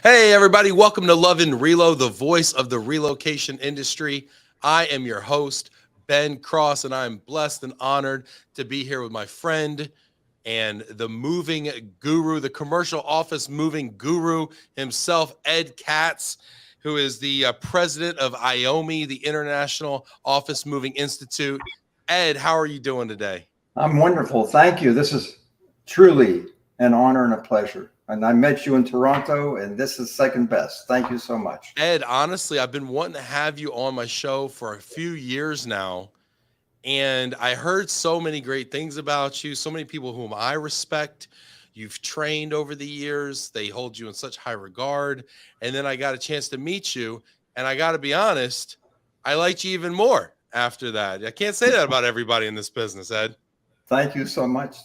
Hey, everybody, welcome to Love and Relo, the voice of the relocation industry. I am your host, Ben Cross, and I'm blessed and honored to be here with my friend and the moving guru, the commercial office moving guru himself, Ed Katz, who is the president of IOMI, the International Office Moving Institute. Ed, how are you doing today? I'm wonderful. Thank you. This is truly an honor and a pleasure. And I met you in Toronto, and this is second best. Thank you so much. Ed, honestly, I've been wanting to have you on my show for a few years now. And I heard so many great things about you, so many people whom I respect. You've trained over the years, they hold you in such high regard. And then I got a chance to meet you. And I got to be honest, I liked you even more after that. I can't say that about everybody in this business, Ed. Thank you so much.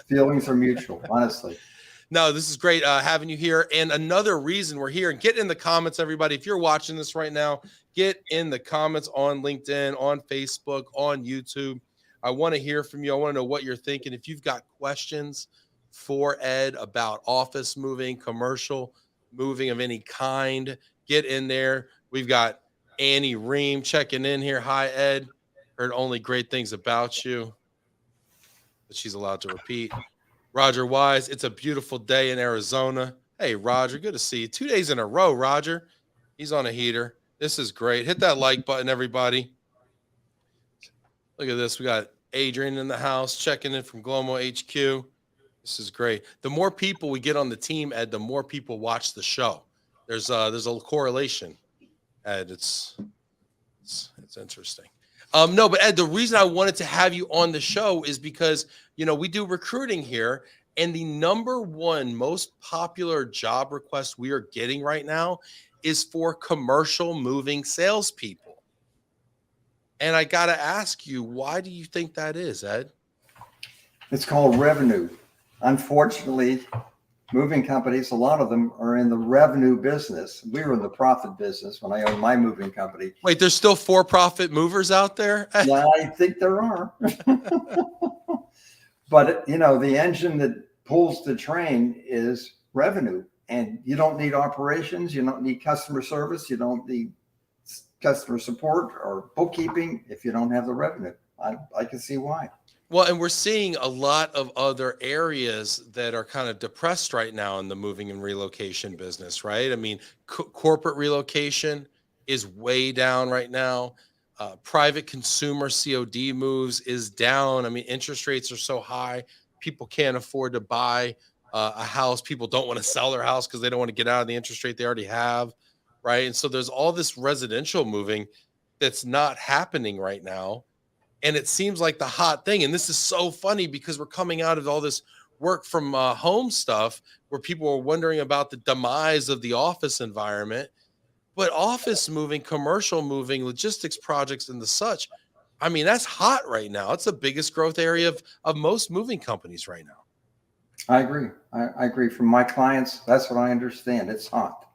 Feelings are mutual, honestly. No, this is great having you here. And another reason we're here, and get in the comments, everybody. If you're watching this right now, get in the comments on LinkedIn, on Facebook, on YouTube. I want to hear from you. I want to know what you're thinking. If you've got questions for Ed about office moving, commercial moving of any kind, get in there. We've got Annie Ream checking in here. Hi, Ed. Heard only great things about you, but she's allowed to repeat. Roger Wise, it's a beautiful day in Arizona. Hey, Roger, good to see you. 2 days in a row, Roger. He's on a heater. This is great. Hit that like button, everybody. Look at this. We got Adrian in the house checking in from Glomo HQ. This is great. The more people we get on the team, Ed, the more people watch the show. There's a correlation, Ed. It's interesting. No, but Ed, the reason I wanted to have you on the show is because, we do recruiting here, and the number one most popular job request we are getting right now is for commercial moving salespeople. And I got to ask you, why do you think that is, Ed? It's called revenue. Unfortunately, moving companies, a lot of them are in the revenue business. We were in the profit business when I owned my moving company. Wait, there's still for-profit movers out there? Yeah, I think there are. But, the engine that pulls the train is revenue. And you don't need operations. You don't need customer service. You don't need customer support or bookkeeping if you don't have the revenue. I can see why. Well, and we're seeing a lot of other areas that are kind of depressed right now in the moving and relocation business, right? I mean, corporate relocation is way down right now. Private consumer COD moves is down. I mean, interest rates are so high, people can't afford to buy a house. People don't want to sell their house because they don't want to get out of the interest rate they already have, right? And so there's all this residential moving that's not happening right now. And it seems like the hot thing. And this is so funny because we're coming out of all this work from home stuff where people are wondering about the demise of the office environment. But office moving, commercial moving, logistics projects and the such, I mean, that's hot right now. It's the biggest growth area of most moving companies right now. I agree. I agree. From my clients, that's what I understand. It's hot.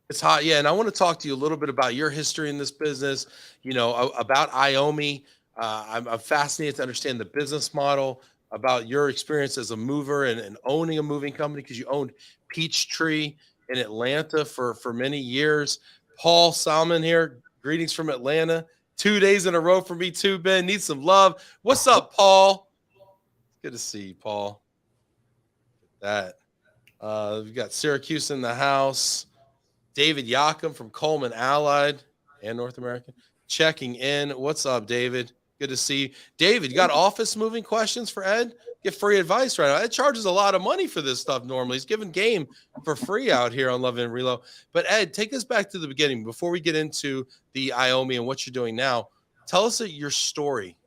It's hot. Yeah. And I want to talk to you a little bit about your history in this business, about IOMI. I'm fascinated to understand the business model, about your experience as a mover and owning a moving company, because you owned Peachtree in Atlanta for many years. Paul Salmon here. Greetings from Atlanta. 2 days in a row for me too, Ben. Need some love. What's up, Paul? Good to see you, Paul. That. We've got Syracuse in the house. David Yakum from Coleman Allied and North American checking in. What's up, David? Good to see you. David, you got office moving questions for Ed? Get free advice right now. Ed charges a lot of money for this stuff normally. He's giving game for free out here on Love and Relo. But Ed, take us back to the beginning before we get into the IOMI and what you're doing now. Tell us your story.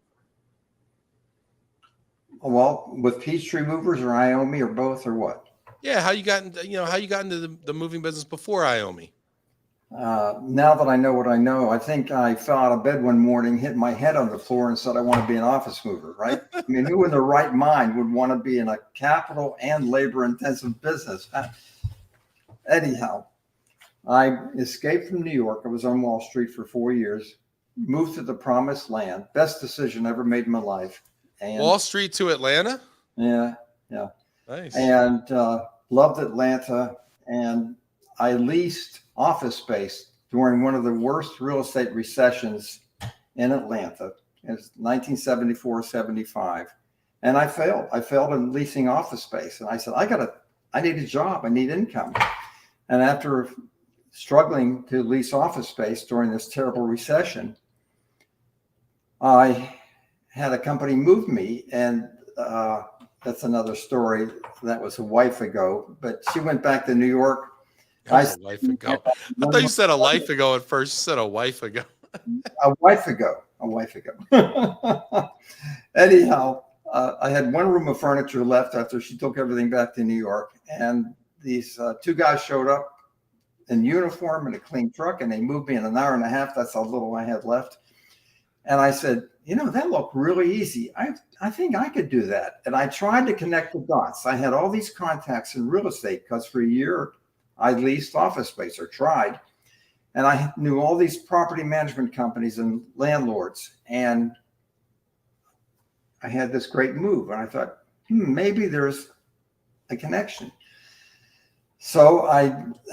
Well, with Peachtree Movers or IOMI or both or what? Yeah, how you got into the moving business before IOMI? Now that I know what I know, I think I fell out of bed one morning, hit my head on the floor and said, I want to be an office mover, right? I mean, who in their right mind would want to be in a capital and labor intensive business? Anyhow, I escaped from New York. I was on Wall Street for 4 years, moved to the promised land. Best decision ever made in my life. And Wall Street to Atlanta? Yeah. Nice. And loved Atlanta. And I leased office space during one of the worst real estate recessions in Atlanta. It was 1974-75. And I failed. I failed in leasing office space. And I said, I need a job. I need income. And after struggling to lease office space during this terrible recession, I had a company move me. And that's another story. That was a wife ago. But she went back to New York. That was a life ago. I thought you said a life ago at first. You said a wife ago. A wife ago. Anyhow, I had one room of furniture left after she took everything back to New York. And these two guys showed up in uniform in a clean truck, and they moved me in an hour and a half. That's how little I had left. And I said, that looked really easy. I think I could do that. And I tried to connect the dots. I had all these contacts in real estate because for a year I leased office space, or tried. And I knew all these property management companies and landlords. And I had this great move. And I thought, maybe there's a connection. So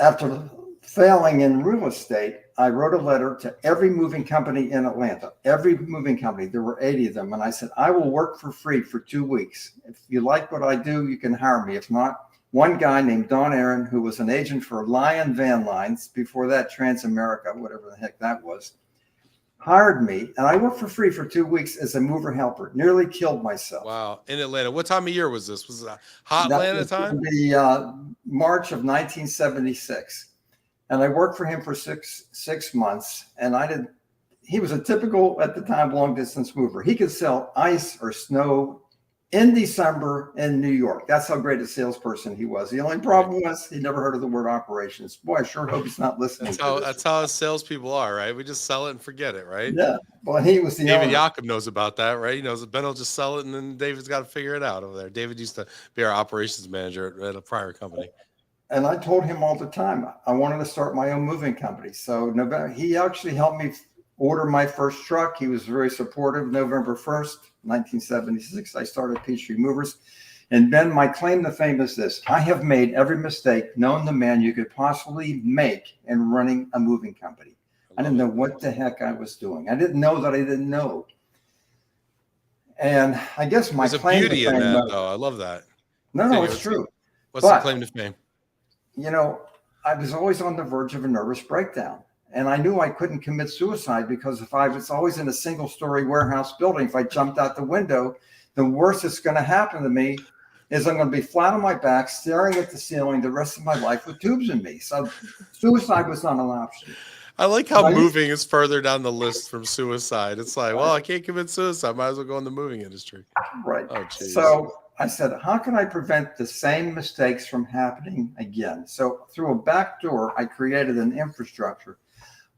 after failing in real estate, I wrote a letter to every moving company in Atlanta, every moving company. There were 80 of them. And I said, I will work for free for 2 weeks. If you like what I do, you can hire me. If not, one guy named Don Aaron, who was an agent for Lion Van Lines, before that Transamerica, whatever the heck that was, hired me. And I worked for free for 2 weeks as a mover helper. Nearly killed myself. Wow. In Atlanta. What time of year was this? Was it a hot Atlanta time? The March of 1976. And I worked for him for six months. And he was a typical, at the time, long distance mover. He could sell ice or snow in December in New York. That's how great a salesperson he was. The only problem was he never heard of the word operations. Boy, I sure hope he's not listening. That's how salespeople are, right? We just sell it and forget it, right? Yeah. Well, he was the David Jakob knows about that, right? He knows that Ben will just sell it, and then David's got to figure it out over there. David used to be our operations manager at a prior company. And I told him all the time I wanted to start my own moving company. So he actually helped me order my first truck. He was very supportive. November 1st, 1976, I started Peachtree Movers. And Ben, my claim to fame is this: I have made every mistake known to man you could possibly make in running a moving company. I didn't know what the heck I was doing. I didn't know that I didn't know. And I guess my claim to fame, in that, though. I love that. No, it's true. What's the claim to fame? I was always on the verge of a nervous breakdown. And I knew I couldn't commit suicide because if I was always in a single-story warehouse building, if I jumped out the window, the worst that's going to happen to me is I'm going to be flat on my back, staring at the ceiling the rest of my life with tubes in me. So suicide was not an option. I like how moving is further down the list from suicide. It's like, well, I can't commit suicide. Might as well go in the moving industry. Right. Oh, geez. So I said, how can I prevent the same mistakes from happening again? So through a back door, I created an infrastructure.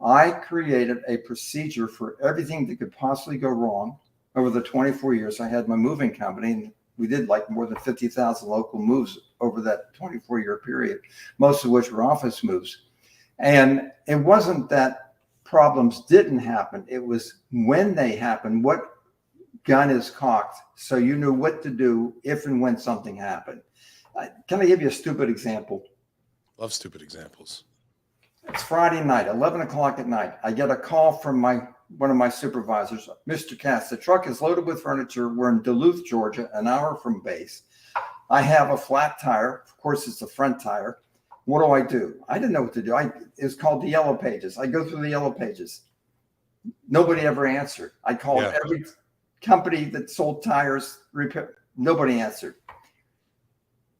I created a procedure for everything that could possibly go wrong. Over the 24 years I had my moving company, and we did like more than 50,000 local moves over that 24-year period, most of which were office moves. And it wasn't that problems didn't happen. It was when they happened, what gun is cocked, so you knew what to do if and when something happened. Can I give you a stupid example? Love stupid examples. It's Friday night, 11 o'clock at night. I get a call from one of my supervisors, Mr. Katz. The truck is loaded with furniture. We're in Duluth, Georgia, an hour from base. I have a flat tire. Of course, it's a front tire. What do? I didn't know what to do. It was called the Yellow Pages. I go through the Yellow Pages. Nobody ever answered. I called every company that sold tires, repair. Nobody answered.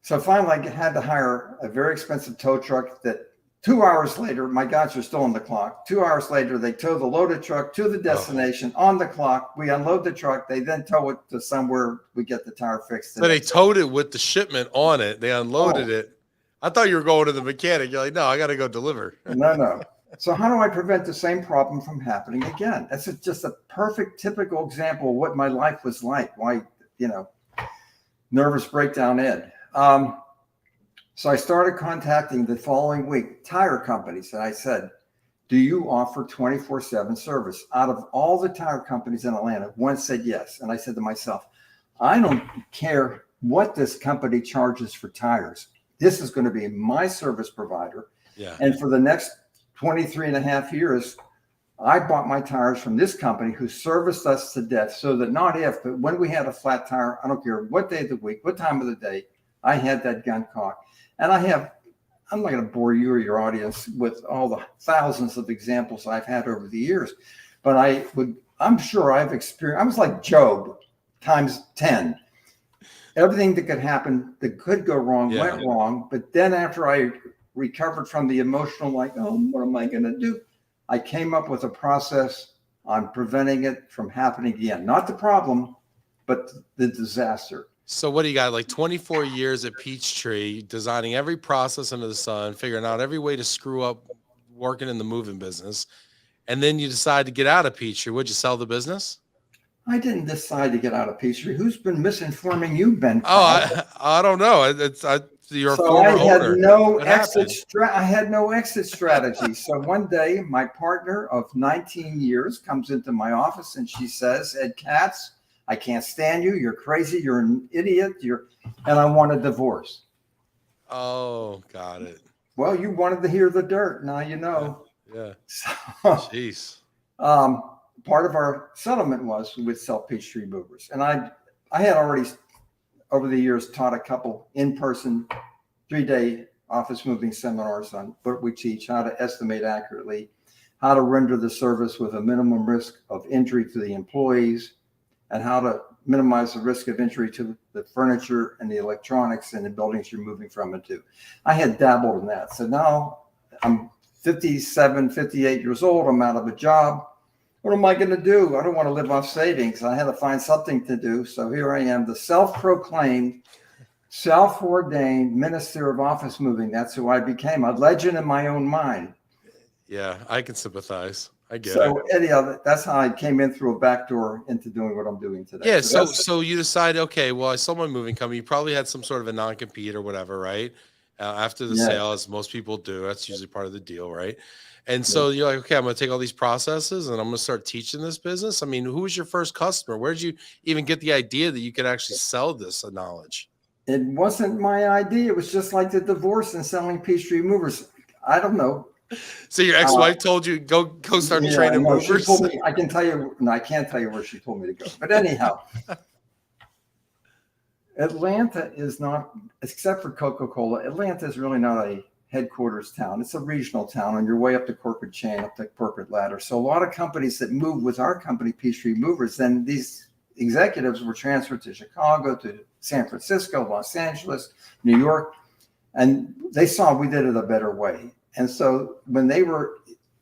So finally, I had to hire a very expensive tow truck that 2 hours later, my guys are still on the clock. 2 hours later, they tow the loaded truck to the destination on the clock. We unload the truck. They then tow it to somewhere we get the tire fixed. So they towed it with the shipment on it. They unloaded it. I thought you were going to the mechanic. You're like, no, I got to go deliver. No. So how do I prevent the same problem from happening again? That's just a perfect, typical example of what my life was like. Why, nervous breakdown, Ed. So I started contacting the following week tire companies, and I said, do you offer 24/7 service? Out of all the tire companies in Atlanta, one said yes. And I said to myself, I don't care what this company charges for tires. This is going to be my service provider. Yeah. And for the next 23 and a half years, I bought my tires from this company who serviced us to death, so that not if, but when we had a flat tire, I don't care what day of the week, what time of the day, I had that gun cocked. And I'm not going to bore you or your audience with all the thousands of examples I've had over the years, but I'm sure I've experienced, I was like Job times 10. Everything that could happen, that could go wrong, went wrong. But then after I recovered from the emotional, like, oh, what am I going to do? I came up with a process on preventing it from happening again. Not the problem, but the disaster. So what do you got? Like 24 years at Peachtree, designing every process under the sun, figuring out every way to screw up working in the moving business. And then you decide to get out of Peachtree. Would you sell the business? I didn't decide to get out of Peachtree. Who's been misinforming you, Ben? Oh, I don't know. You're a so former I had owner. no exit. I had no exit strategy. So one day, my partner of 19 years comes into my office and she says, "Ed Katz, I can't stand you. You're crazy. You're an idiot. And I want a divorce." Oh, got it. Well, you wanted to hear the dirt. Now you know. Yeah. So, jeez. Part of our settlement was we would sell Peachtree Movers, and I had already over the years taught a couple in-person 3-day office moving seminars on what we teach, how to estimate accurately, how to render the service with a minimum risk of injury to the employees, and how to minimize the risk of injury to the furniture and the electronics in the buildings you're moving from and to. I had dabbled in that. So now I'm 57, 58 years old. I'm out of a job. What am I going to do? I don't want to live off savings. I had to find something to do. So here I am, the self-proclaimed, self-ordained minister of office moving. That's who I became, a legend in my own mind. Yeah, I can sympathize. I get it. So anyhow, that's how I came in through a back door into doing what I'm doing today. Yeah. So you decide, okay, well, I sold my moving company. You probably had some sort of a non-compete or whatever, right? After the sale, as most people do. That's usually part of the deal, right? And so you're like, okay, I'm going to take all these processes and I'm going to start teaching this business. I mean, who was your first customer? Where did you even get the idea that you could actually sell this knowledge? It wasn't my idea. It was just like the divorce and selling Peachtree Movers. I don't know. So your ex-wife told you go start training movers? She told me, I can tell you, no, I can't tell you where she told me to go. But anyhow, Atlanta is not, except for Coca-Cola, Atlanta is really not a headquarters town. It's a regional town on your way up the corporate chain, up the corporate ladder. So a lot of companies that move with our company, Peachtree Movers, then these executives were transferred to Chicago, to San Francisco, Los Angeles, New York, and they saw we did it a better way. And so when they were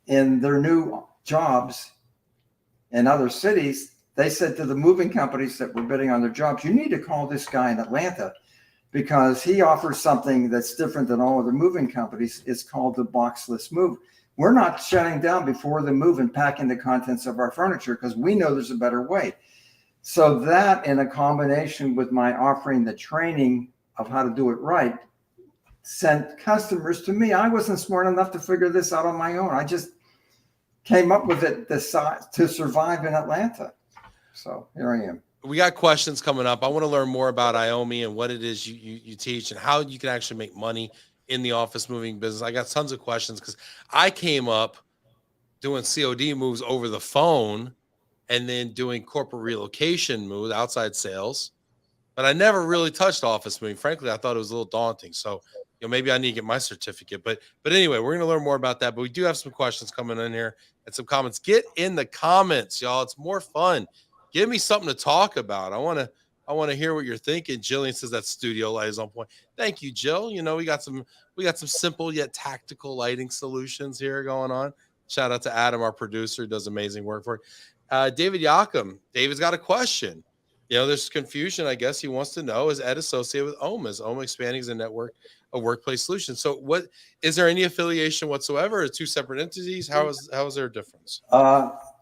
in their new jobs in other cities, they said to the moving companies that were bidding on their jobs, you need to call this guy in Atlanta because he offers something that's different than all other moving companies. It's called the boxless move. We're not shutting down before the move and packing the contents of our furniture because we know there's a better way. So that, in a combination with my offering the training of how to do it right, sent customers to me. I wasn't smart enough to figure this out on my own. I just came up with it to survive in Atlanta. So here I am. We got questions coming up. I want to learn more about IOMI and what it is you teach and how you can actually make money in the office moving business. I got tons of questions because I came up doing COD moves over the phone and then doing corporate relocation moves, outside sales. But I never really touched office moving. Frankly, I thought it was a little daunting. So, maybe I need to get my certificate. But anyway, we're going to learn more about that. But we do have some questions coming in here and some comments. Get in the comments, y'all. It's more fun. Give me something to talk about. I want to hear what you're thinking. Jillian says that studio light is on point. Thank you, Jill. We got some simple yet tactical lighting solutions here going on. Shout out to Adam, our producer, who does amazing work for it. David Yakum. David's got a question. There's confusion. I guess he wants to know, is Ed associated with OMA? Is OMA expanding as a network of workplace solutions? So is there any affiliation whatsoever? Or two separate entities? How is there a difference?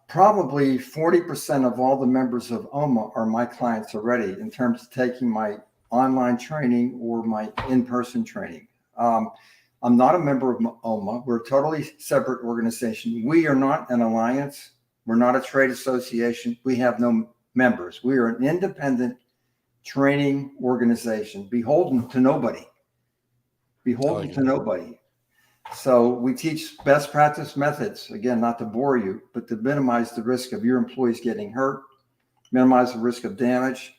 Probably 40% of all the members of OMA are my clients already in terms of taking my online training or my in-person training. I'm not a member of OMA. We're a totally separate organization. We are not an alliance. We're not a trade association. We have no members. We are an independent training organization, beholden to nobody. So we teach best practice methods, again, not to bore you, but to minimize the risk of your employees getting hurt, minimize the risk of damage,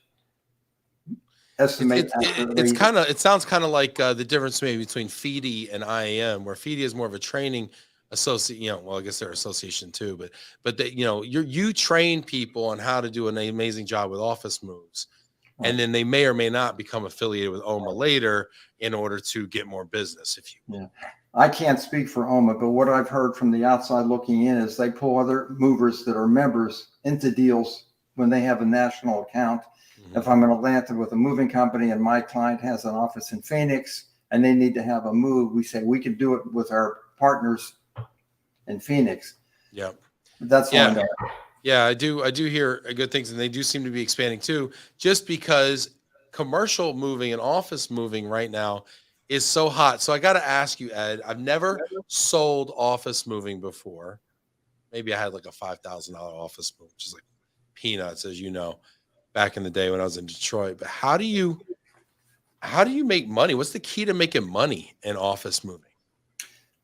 estimate accurately. It sounds kind of like the difference maybe between FEDI and IAM, where FEDI is more of a training associate, well, I guess they're association too, but they, you train people on how to do an amazing job with office moves. Right. And then they may or may not become affiliated with OMA later in order to get more business. If you, yeah, I can't speak for OMA, but what I've heard from the outside looking in is they pull other movers that are members into deals when they have a national account. If I'm in Atlanta with a moving company and my client has an office in Phoenix and they need to have a move, we say we can do it with our partners in Phoenix. Yeah, that's all I know. Yeah, I do hear good things, and they do seem to be expanding too, just because commercial moving and office moving right now is so hot. So I got to ask you, Ed, I've never sold office moving before. Maybe I had like a $5,000 office move, which is like peanuts, as you know, back in the day when I was in Detroit. But how do you make money? What's the key to making money in office moving?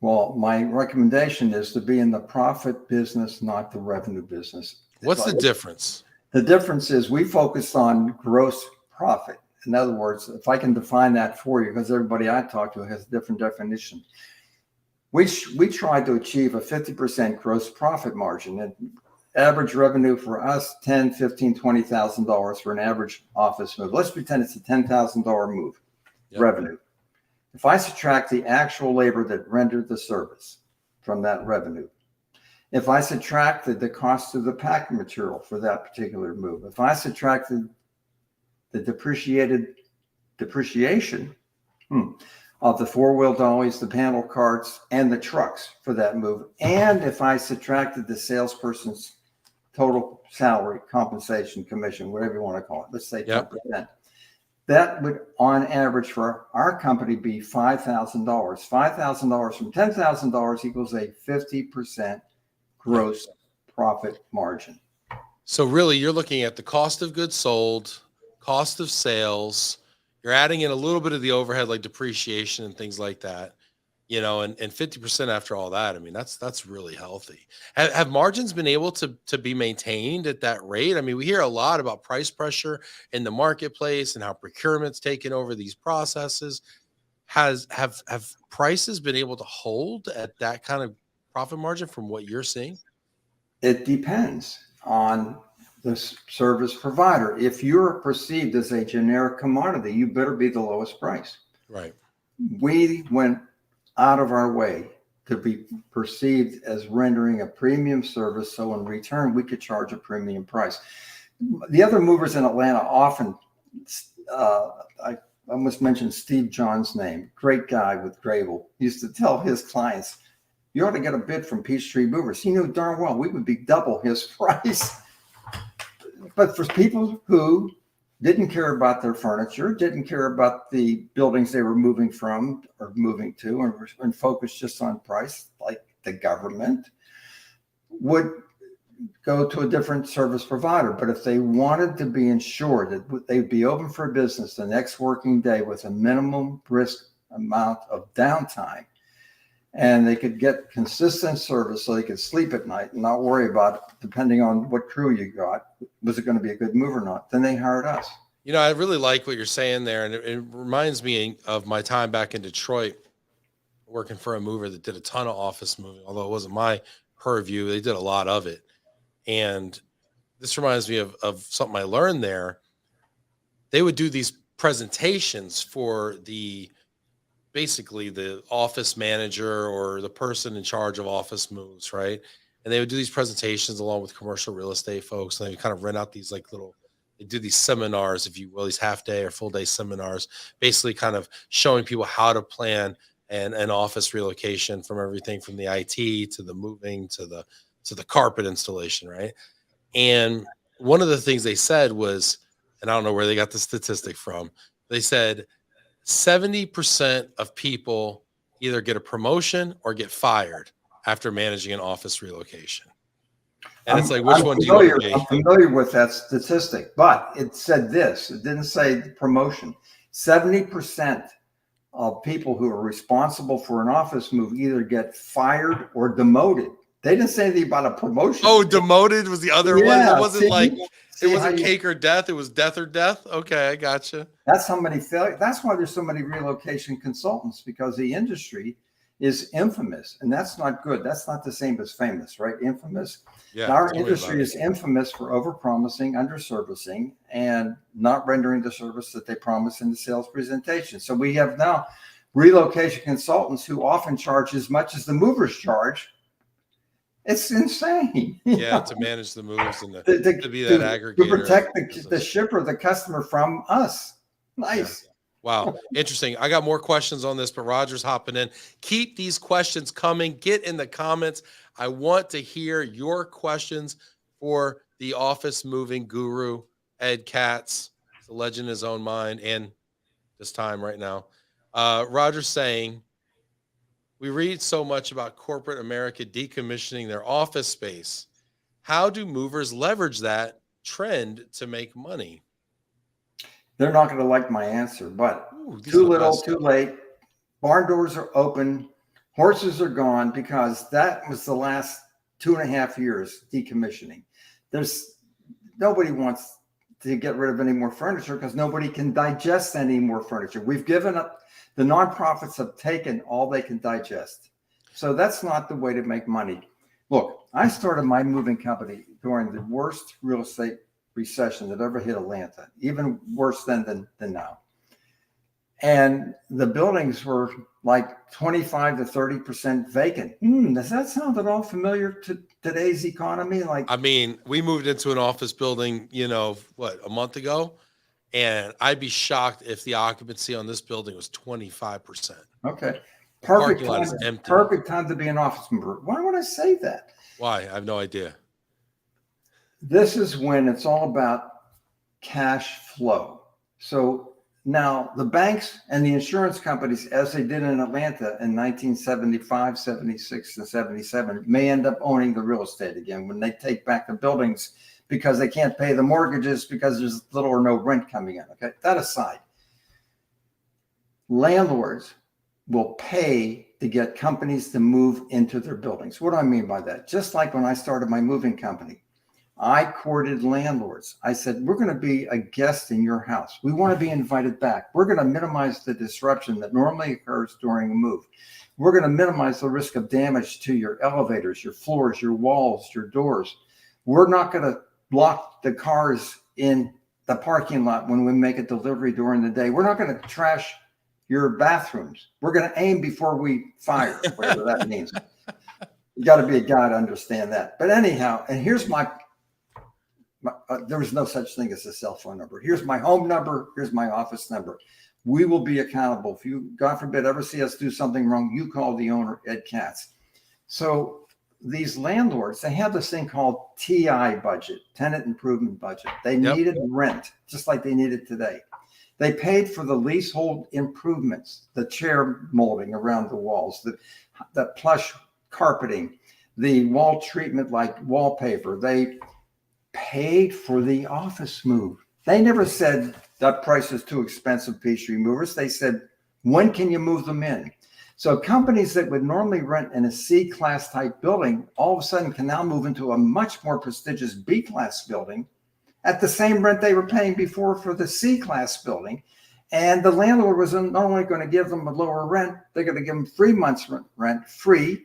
Well, my recommendation is to be in the profit business, not the revenue business. What's the difference? The difference is we focus on gross profit. In other words, if I can define that for you, because everybody I talk to has a different definition. We try to achieve a 50% gross profit margin, and average revenue for us, $10,000, $15,000, $20,000 for an average office move. Let's pretend it's a $10,000 move revenue. If I subtract the actual labor that rendered the service from that revenue, if I subtracted the cost of the packing material for that particular move, if I subtracted the depreciation of the four-wheel dollies, the panel carts, and the trucks for that move, and if I subtracted the salesperson's total salary, compensation, commission, whatever you want to call it, let's say 10%. That would, on average, for our company be $5,000. $5,000 from $10,000 equals a 50% gross profit margin. So really, you're looking at the cost of goods sold, cost of sales. You're adding in a little bit of the overhead, like depreciation and things like that, and 50% after all that. I mean, that's really healthy. Have margins been able to be maintained at that rate? I mean, we hear a lot about price pressure in the marketplace and how procurement's taken over these processes. Have prices been able to hold at that kind of profit margin from what you're seeing? It depends on the service provider. If you're perceived as a generic commodity, you better be the lowest price. Right. We went out of our way to be perceived as rendering a premium service, so in return we could charge a premium price. The other movers in Atlanta often, I almost mentioned Steve John's name, great guy with Grable, used to tell his clients, you ought to get a bid from Peachtree Movers. He knew darn well we would be double his price. But for people who didn't care about their furniture, didn't care about the buildings they were moving from or moving to, and focused just on price, like the government, would go to a different service provider. But if they wanted to be ensured that they'd be open for business the next working day with a minimum risk amount of downtime, and they could get consistent service so they could sleep at night and not worry about, depending on what crew you got, was it going to be a good move or not, then they hired us. I really like what you're saying there. And it reminds me of my time back in Detroit, working for a mover that did a ton of office moving, although it wasn't my purview. They did a lot of it. And this reminds me of something I learned there. They would do these presentations for basically the office manager or the person in charge of office moves, right? And they would do these presentations along with commercial real estate folks. And they would kind of rent out these they do these seminars, if you will, these half day or full day seminars, basically kind of showing people how to plan an office relocation, from everything from the IT to the moving to the carpet installation, right? And one of the things they said was, and I don't know where they got the statistic from, they said 70% of people either get a promotion or get fired after managing an office relocation. And it's like, which one do you want to be? I'm familiar with that statistic, but it said this. It didn't say promotion. 70% of people who are responsible for an office move either get fired or demoted. They didn't say anything about a promotion. Oh, demoted was the other one. It wasn't it wasn't cake or death. It was death or death. Okay, I gotcha. That's how many failures. That's why there's so many relocation consultants, because the industry is infamous, and that's not good. That's not the same as famous, right? Infamous. Yeah. Our industry is infamous for overpromising, underservicing, and not rendering the service that they promise in the sales presentation. So we have now relocation consultants who often charge as much as the movers charge. It's insane. Yeah, to manage the moves and to be that aggregator. To protect the shipper, the customer from us. Nice. Yeah. Wow. Interesting. I got more questions on this, but Roger's hopping in. Keep these questions coming. Get in the comments. I want to hear your questions for the office moving guru, Ed Katz. He's a legend in his own mind and this time right now. Roger's saying, we read so much about corporate America decommissioning their office space. How do movers leverage that trend to make money? They're not going to like my answer, but too little, too late. Barn doors are open. Horses are gone, because that was the last 2.5 years decommissioning. Nobody wants to get rid of any more furniture because nobody can digest any more furniture. We've given up. The nonprofits have taken all they can digest. So that's not the way to make money. Look, I started my moving company during the worst real estate recession that ever hit Atlanta, even worse than now. And the buildings were like 25 to 30% vacant. Does that sound at all familiar to today's economy? I mean, we moved into an office building, a month ago, and I'd be shocked if the occupancy on this building was 25%. Okay. Perfect time to be an office mover. Why would I say that? Why? I have no idea. This is when it's all about cash flow. So now the banks and the insurance companies, as they did in Atlanta in 1975, 76, and 77, may end up owning the real estate again when they take back the buildings because they can't pay the mortgages because there's little or no rent coming in. Okay, that aside, landlords will pay to get companies to move into their buildings. What do I mean by that? Just like when I started my moving company, I courted landlords. I said, we're going to be a guest in your house. We want to be invited back. We're going to minimize the disruption that normally occurs during a move. We're going to minimize the risk of damage to your elevators, your floors, your walls, your doors. We're not going to block the cars in the parking lot when we make a delivery during the day. We're not going to trash your bathrooms. We're going to aim before we fire, whatever that means. You got to be a guy to understand that. But anyhow, and here's there was no such thing as a cell phone number. Here's my home number. Here's my office number. We will be accountable. If you, God forbid, ever see us do something wrong, you call the owner, Ed Katz. So these landlords, they have this thing called TI budget, tenant improvement budget. They needed rent, just like they need it today. They paid for the leasehold improvements, the chair molding around the walls, the plush carpeting, the wall treatment like wallpaper. They paid for the office move. They never said that price is too expensive, Peachtree Movers. They said, when can you move them in? So companies that would normally rent in a C-class type building, all of a sudden can now move into a much more prestigious B-class building at the same rent they were paying before for the C-class building. And the landlord was not only going to give them a lower rent, they're going to give them 3 months rent free.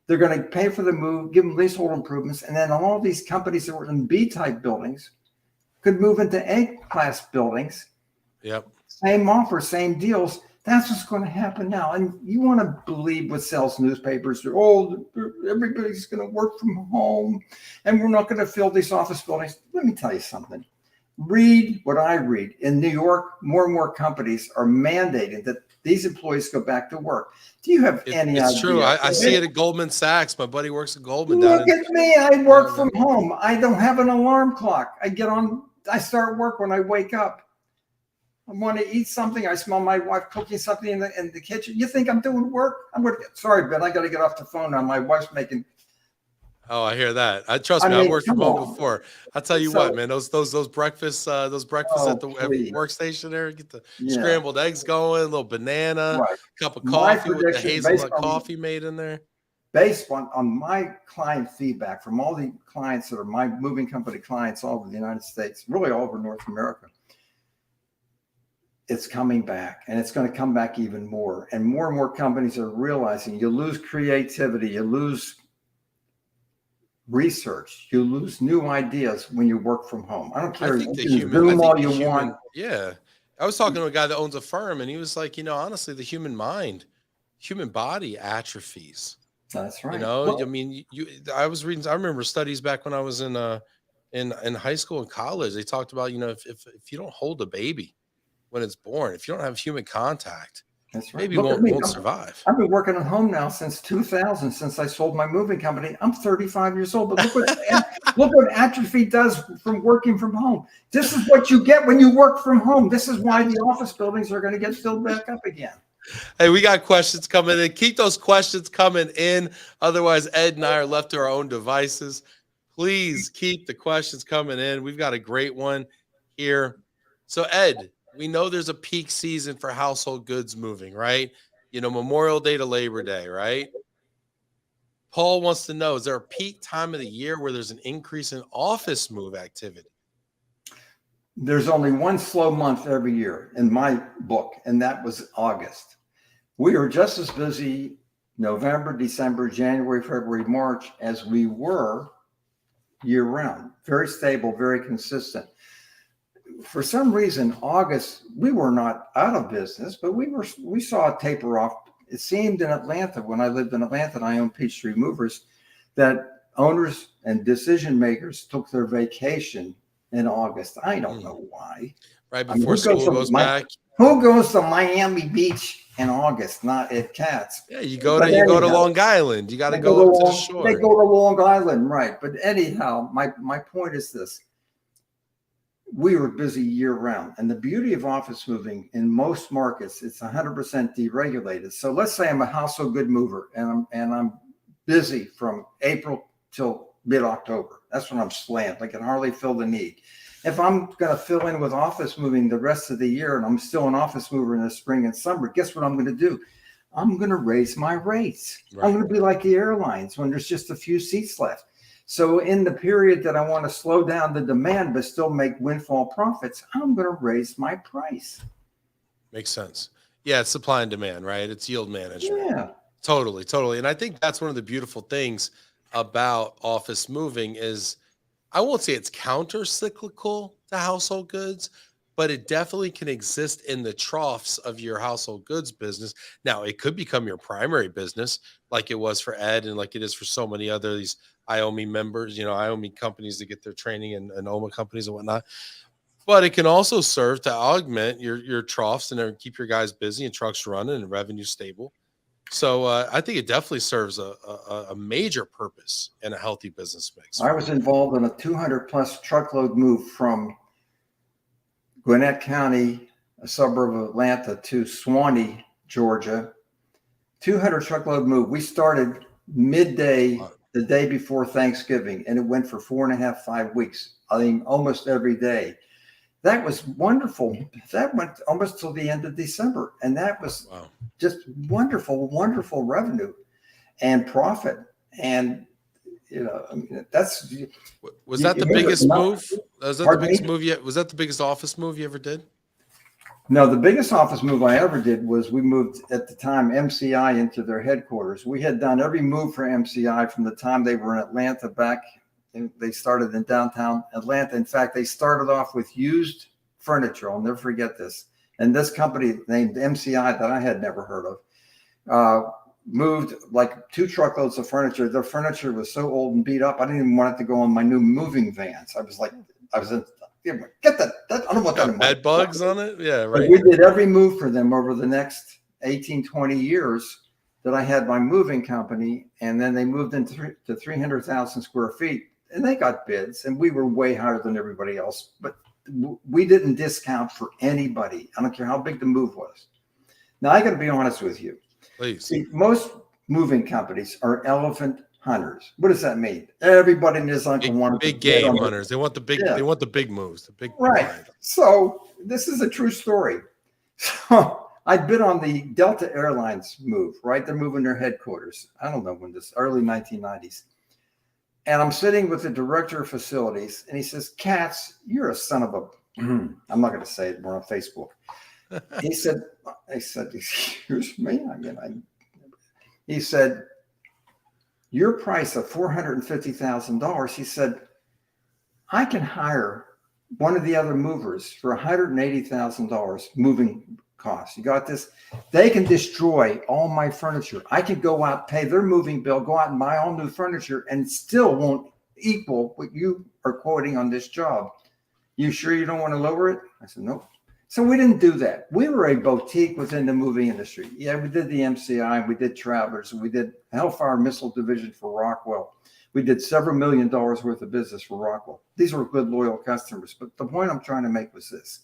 They're going to pay for the move, give them leasehold improvements. And then all these companies that were in B-type buildings could move into A-class buildings. Yep. Same offer, same deals. That's what's going to happen now. And you want to believe what sells newspapers. Everybody's going to work from home and we're not going to fill these office buildings. Let me tell you something. Read what I read. In New York, more and more companies are mandating that these employees go back to work. Do you have any idea? It's true. I see it at Goldman Sachs. My buddy works at Goldman. Look at me. I work from home. I don't have an alarm clock. I start work when I wake up. I want to eat something. I smell my wife cooking something in the kitchen. You think I'm doing work? Sorry, Ben, I got to get off the phone now. My wife's making Oh, I hear that. Trust I me, I mean, worked from come home on. before. I tell you what, So, man, those breakfasts oh, at the please. workstation there, get the Yeah, scrambled eggs going, a little banana, right. cup of My coffee with the prediction based hazelnut on coffee made in there. my client feedback from all the clients that are my moving company clients all over the United States, really all over North America, it's coming back, and it's going to come back even more. And more companies are realizing you lose creativity, you lose research, you lose new ideas when you work from home. I don't I care. think You the can human, I Zoom think all the you want. human, yeah. I was talking to a guy that owns a firm, and he was like, honestly, the human mind, human body atrophies. That's right. I mean, I was reading. I remember studies back when I was in high school and college. They talked about, if you don't hold a baby when it's born, if you don't have human contact, That's right. baby Look at me. won't survive. I've been working at home now since 2000, since I sold my moving company. I'm 35 years old, but look what atrophy does from working from home. This is what you get when you work from home. This is why the office buildings are going to get filled back up again. Hey, we got questions coming in. Keep those questions coming in. Otherwise, Ed and I are left to our own devices. Please keep the questions coming in. We've got a great one here. So, Ed, we know there's a peak season for household goods moving, right? Memorial Day to Labor Day, right? Paul wants to know, is there a peak time of the year where there's an increase in office move activity? There's only one slow month every year in my book, and that was August. We are just as busy November, December, January, February, March as we were year round. Very stable, very consistent. For some reason, August, we were not out of business, but we saw a taper off. It seemed in Atlanta, when I lived in Atlanta and I owned Peachtree Movers, that owners and decision makers took their vacation in August. I don't know why. Right before school goes back. Who goes to Miami Beach in August, not at Katz? Yeah, you go to Long Island. You got to go up to the shore. They go to Long Island, right? But anyhow, my point is this: we were busy year round, and the beauty of office moving in most markets, it's 100% deregulated. So let's say I'm a household good mover, and I'm busy from April till mid-October. That's when I'm slammed. I can hardly fill the need. If I'm going to fill in with office moving the rest of the year, and I'm still an office mover in the spring and summer, guess what I'm going to do? I'm going to raise my rates. Right. I'm going to be like the airlines when there's just a few seats left. So in the period that I want to slow down the demand but still make windfall profits, I'm going to raise my price. Makes sense. Yeah, it's supply and demand, right? It's yield management. Yeah. Totally. And I think that's one of the beautiful things about office moving is, I won't say it's counter-cyclical to household goods, but it definitely can exist in the troughs of your household goods business. Now, it could become your primary business like it was for Ed and like it is for so many other these IOMI members, IOMI companies that get their training and OMA companies and whatnot. But it can also serve to augment your troughs and keep your guys busy and trucks running and revenue stable. So I think it definitely serves a major purpose in a healthy business mix. I was involved in a 200+ truckload move from Gwinnett County, a suburb of Atlanta, to Swanee, Georgia. 200 truckload move. We started midday the day before Thanksgiving, and it went for 4.5, 5 weeks. I mean, almost every day. That was wonderful. That went almost till the end of December. And that was just wonderful revenue and profit. And, that's. Was that the biggest move? Was that the biggest move yet? Was that the biggest office move you ever did? No, the biggest office move I ever did was we moved at the time MCI into their headquarters. We had done every move for MCI from the time they were in Atlanta back. They started in downtown Atlanta. In fact, they started off with used furniture. I'll never forget this. And this company named MCI that I had never heard of moved like 2 truckloads of furniture. Their furniture was so old and beat up, I didn't even want it to go on my new moving vans. I was get that. I don't want that. Bed bugs on it. Yeah, right. But we did every move for them over the next 18, 20 years that I had my moving company. And then they moved into 300,000 square feet. And they got bids, and we were way higher than everybody else. But we didn't discount for anybody. I don't care how big the move was. Now, I got to be honest with you. Please. See, most moving companies are elephant hunters. What does that mean? Everybody in his uncle wanted big to bid game on hunters. They want the big. Yeah. They want the big moves. The big right. So this is a true story. So I bid on the Delta Airlines move. Right, they're moving their headquarters. I don't know when this early 1990s. And I'm sitting with the director of facilities, and he says, "Katz, you're a son of a." I'm not going to say it. We're on Facebook. He said, "I said, excuse me." He said, "Your price of $450,000." He said, "I can hire one of the other movers for $180,000 moving costs. You got this? They can destroy all my furniture. I can go out, pay their moving bill, go out and buy all new furniture, and still won't equal what you are quoting on this job. You sure you don't want to lower it?" I said, "Nope." So we didn't do that. We were a boutique within the moving industry. Yeah, we did the MCI, we did Travelers, we did Hellfire Missile Division for Rockwell. We did several $1 million worth of business for Rockwell. These were good, loyal customers. But the point I'm trying to make was this.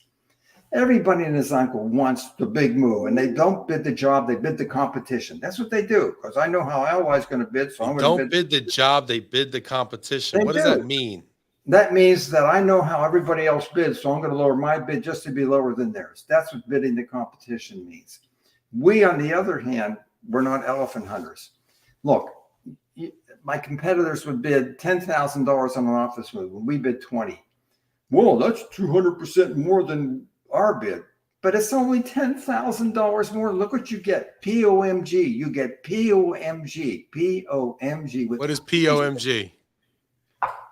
Everybody and his uncle wants the big move, and they don't bid the job, they bid the competition. That's what they do, because I know how Allied's going to bid, so I'm going to bid the job, they bid the competition. What does that mean? That means that I know how everybody else bids, so I'm going to lower my bid just to be lower than theirs. That's what bidding the competition means. We, on the other hand, we're not elephant hunters. Look, my competitors would bid $10,000 on an office move, and we bid 20. Well, that's 200% more than our bid, but it's only $10,000 more. Look what you get. POMG. You get POMG. POMG. What is POMG?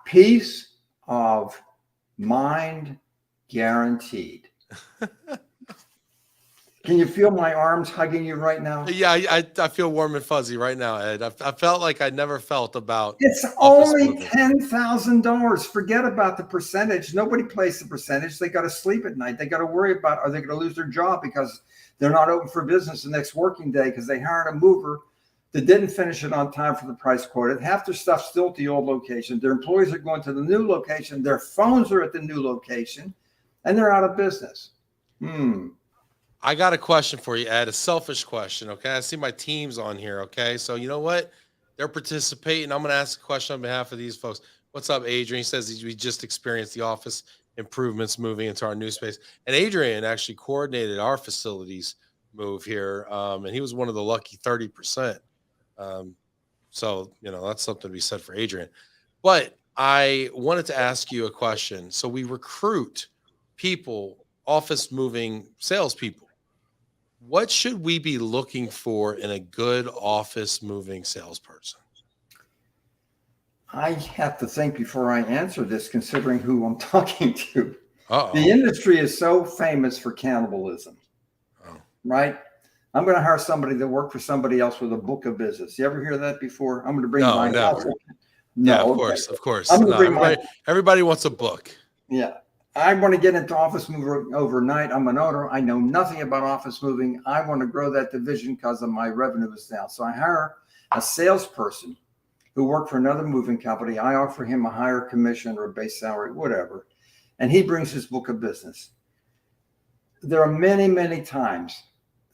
Peace of mind guaranteed. Can you feel my arms hugging you right now? Yeah, I feel warm and fuzzy right now, Ed. I felt like I never felt about. It's only $10,000. Forget about the percentage. Nobody plays the percentage. They got to sleep at night. They got to worry about, are they going to lose their job because they're not open for business the next working day because they hired a mover that didn't finish it on time for the price quoted. Half their stuff's still at the old location. Their employees are going to the new location. Their phones are at the new location, and they're out of business. I got a question for you, Ed, a selfish question, okay? I see my team's on here, okay? So you know what? They're participating. I'm going to ask a question on behalf of these folks. What's up, Adrian? He says we just experienced the office improvements moving into our new space. And Adrian actually coordinated our facilities move here, and he was one of the lucky 30%. So, you know, that's something to be said for Adrian. But I wanted to ask you a question. So we recruit people, office moving salespeople. What should we be looking for in a good office moving salesperson? I have to think before I answer this, considering who I'm talking to. Uh-oh. The industry is so famous for cannibalism, right? I'm going to hire somebody that worked for somebody else with a book of business. You ever hear that before? I'm going to bring mine. No. Yeah, of course. I'm going to bring everybody wants a book. Yeah. I want to get into office moving overnight. I'm an owner. I know nothing about office moving. I want to grow that division because of my revenue is down. So I hire a salesperson who worked for another moving company. I offer him a higher commission or a base salary, whatever. And he brings his book of business. There are many, many times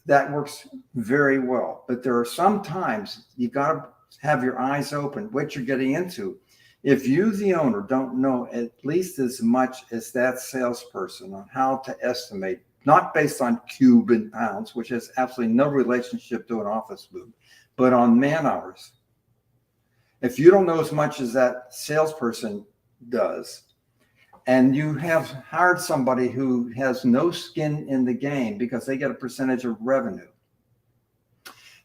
that works very well. But there are some times you got to have your eyes open, what you're getting into. If you, the owner, don't know at least as much as that salesperson on how to estimate, not based on cube and pounds, which has absolutely no relationship to an office move, but on man hours. If you don't know as much as that salesperson does, and you have hired somebody who has no skin in the game because they get a percentage of revenue,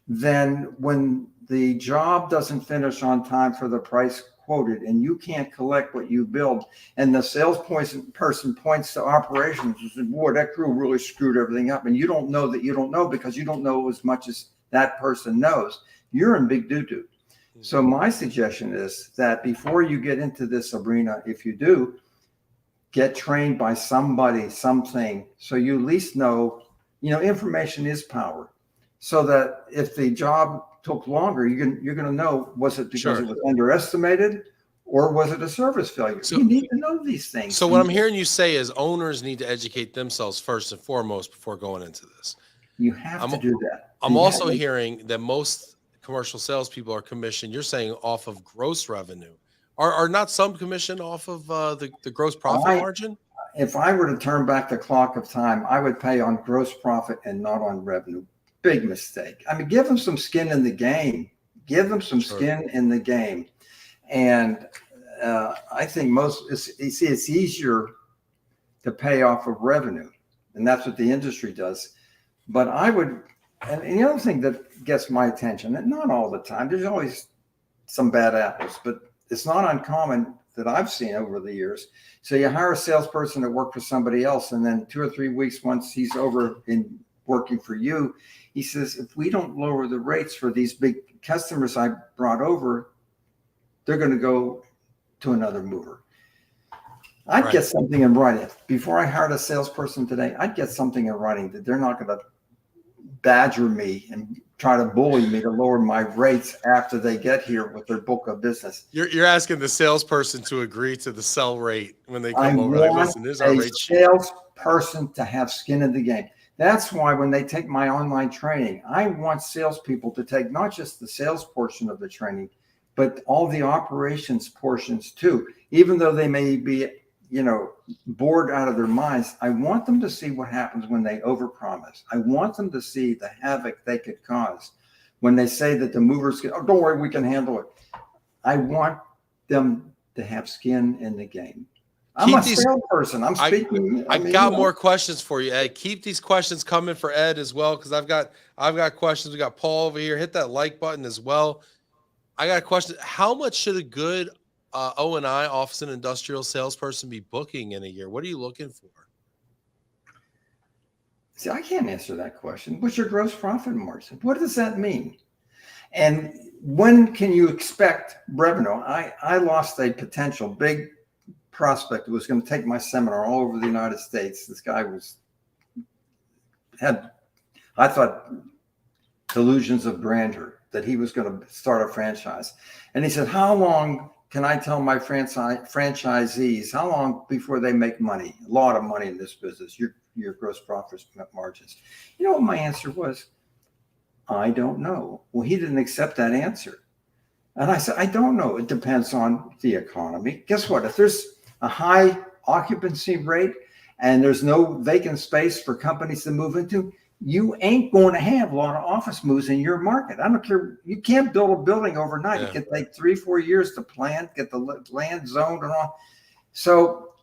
then when the job doesn't finish on time for the price quoted and you can't collect what you build, and the sales person points to operations and says, boy, that crew really screwed everything up, and you don't know that you don't know because you don't know as much as that person knows, you're in big doo-doo. So my suggestion is that before you get into this arena, if you do, get trained by somebody, something, so you at least know, information is power. So that if the job took longer, you're going to know, was it because it was underestimated or was it a service failure? So you need to know these things. So what I'm hearing you say is owners need to educate themselves first and foremost before going into this. You have to do that. I'm also hearing that most commercial salespeople are commissioned. You're saying off of gross revenue. Are not some commission off of the gross profit margin? If I were to turn back the clock of time, I would pay on gross profit and not on revenue. Big mistake. I mean, give them some skin in the game. Give them some skin in the game. And I think it's easier to pay off of revenue. And that's what the industry does. But I would, and the other thing that gets my attention, and not all the time, there's always some bad apples, but it's not uncommon that I've seen over the years. So you hire a salesperson to work for somebody else, and then 2 or 3 weeks, once he's over in working for you, he says, if we don't lower the rates for these big customers I brought over, they're going to go to another mover. I'd get something in writing. Before I hired a salesperson today, I'd get something in writing that they're not going to badger me and try to bully me to lower my rates after they get here with their book of business. You're asking the salesperson to agree to the sell rate when they come over. I want a salesperson to have skin in the game. That's why when they take my online training, I want salespeople to take not just the sales portion of the training, but all the operations portions too. Even though they may be, bored out of their minds, I want them to see what happens when they overpromise. I want them to see the havoc they could cause when they say that the movers can, oh, don't worry, we can handle it. I want them to have skin in the game. I'm a salesperson. I'm speaking. I've got more questions for you, Ed. Keep these questions coming for Ed as well, because I've got questions. We got Paul over here. Hit that like button as well. I got a question. How much should a good O&I, office and industrial salesperson, be booking in a year? What are you looking for? See, I can't answer that question. What's your gross profit margin? What does that mean? And when can you expect revenue? I lost a potential big prospect who was going to take my seminar all over the United States. This guy had, I thought, delusions of grandeur that he was going to start a franchise. And he said, how long can I tell my franchisees, how long before they make money? A lot of money in this business, your gross profit margins. You know what my answer was? I don't know. Well, he didn't accept that answer. And I said, I don't know. It depends on the economy. Guess what? If there's a high occupancy rate and there's no vacant space for companies to move into, you ain't going to have a lot of office moves in your market. I don't care. You can't build a building overnight. It can take 3-4 years to plan, get the land zoned and all. So,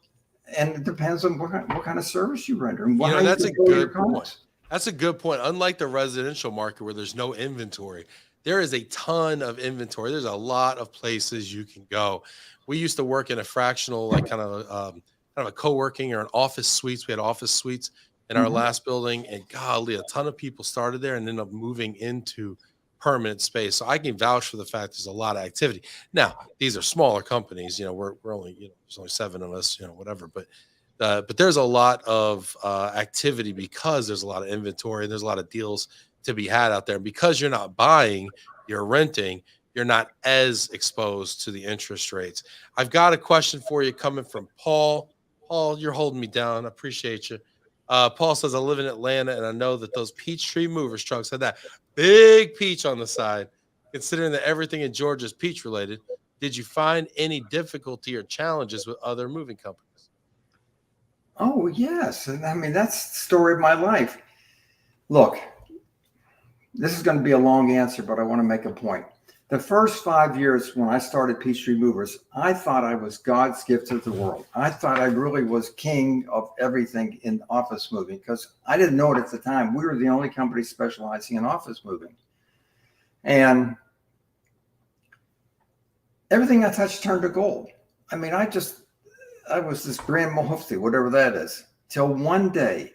and it depends on what kind of service you render. And that's a good point. That's a good point. Unlike the residential market where there's no inventory, there is a ton of inventory. There's a lot of places you can go. We used to work in a fractional, like kind of a co-working or an office suites. We had office suites in our last building, and golly, a ton of people started there and ended up moving into permanent space. So I can vouch for the fact there's a lot of activity. Now, these are smaller companies. We're only, there's only 7 of us, whatever. But there's a lot of activity because there's a lot of inventory and there's a lot of deals to be had out there. And because you're not buying, you're renting, you're not as exposed to the interest rates. I've got a question for you coming from Paul. Paul, you're holding me down. I appreciate you. Paul says, I live in Atlanta, and I know that those Peachtree Movers trucks had that big peach on the side. Considering that everything in Georgia is peach related, did you find any difficulty or challenges with other moving companies? Oh, yes. And I mean, that's the story of my life. Look, this is going to be a long answer, but I want to make a point. The first 5 years when I started Peachtree Movers, I thought I was God's gift to the world. I thought I really was king of everything in office moving because I didn't know it at the time. We were the only company specializing in office moving. And everything I touched turned to gold. I mean, I was this grand mufti, whatever that is, till one day.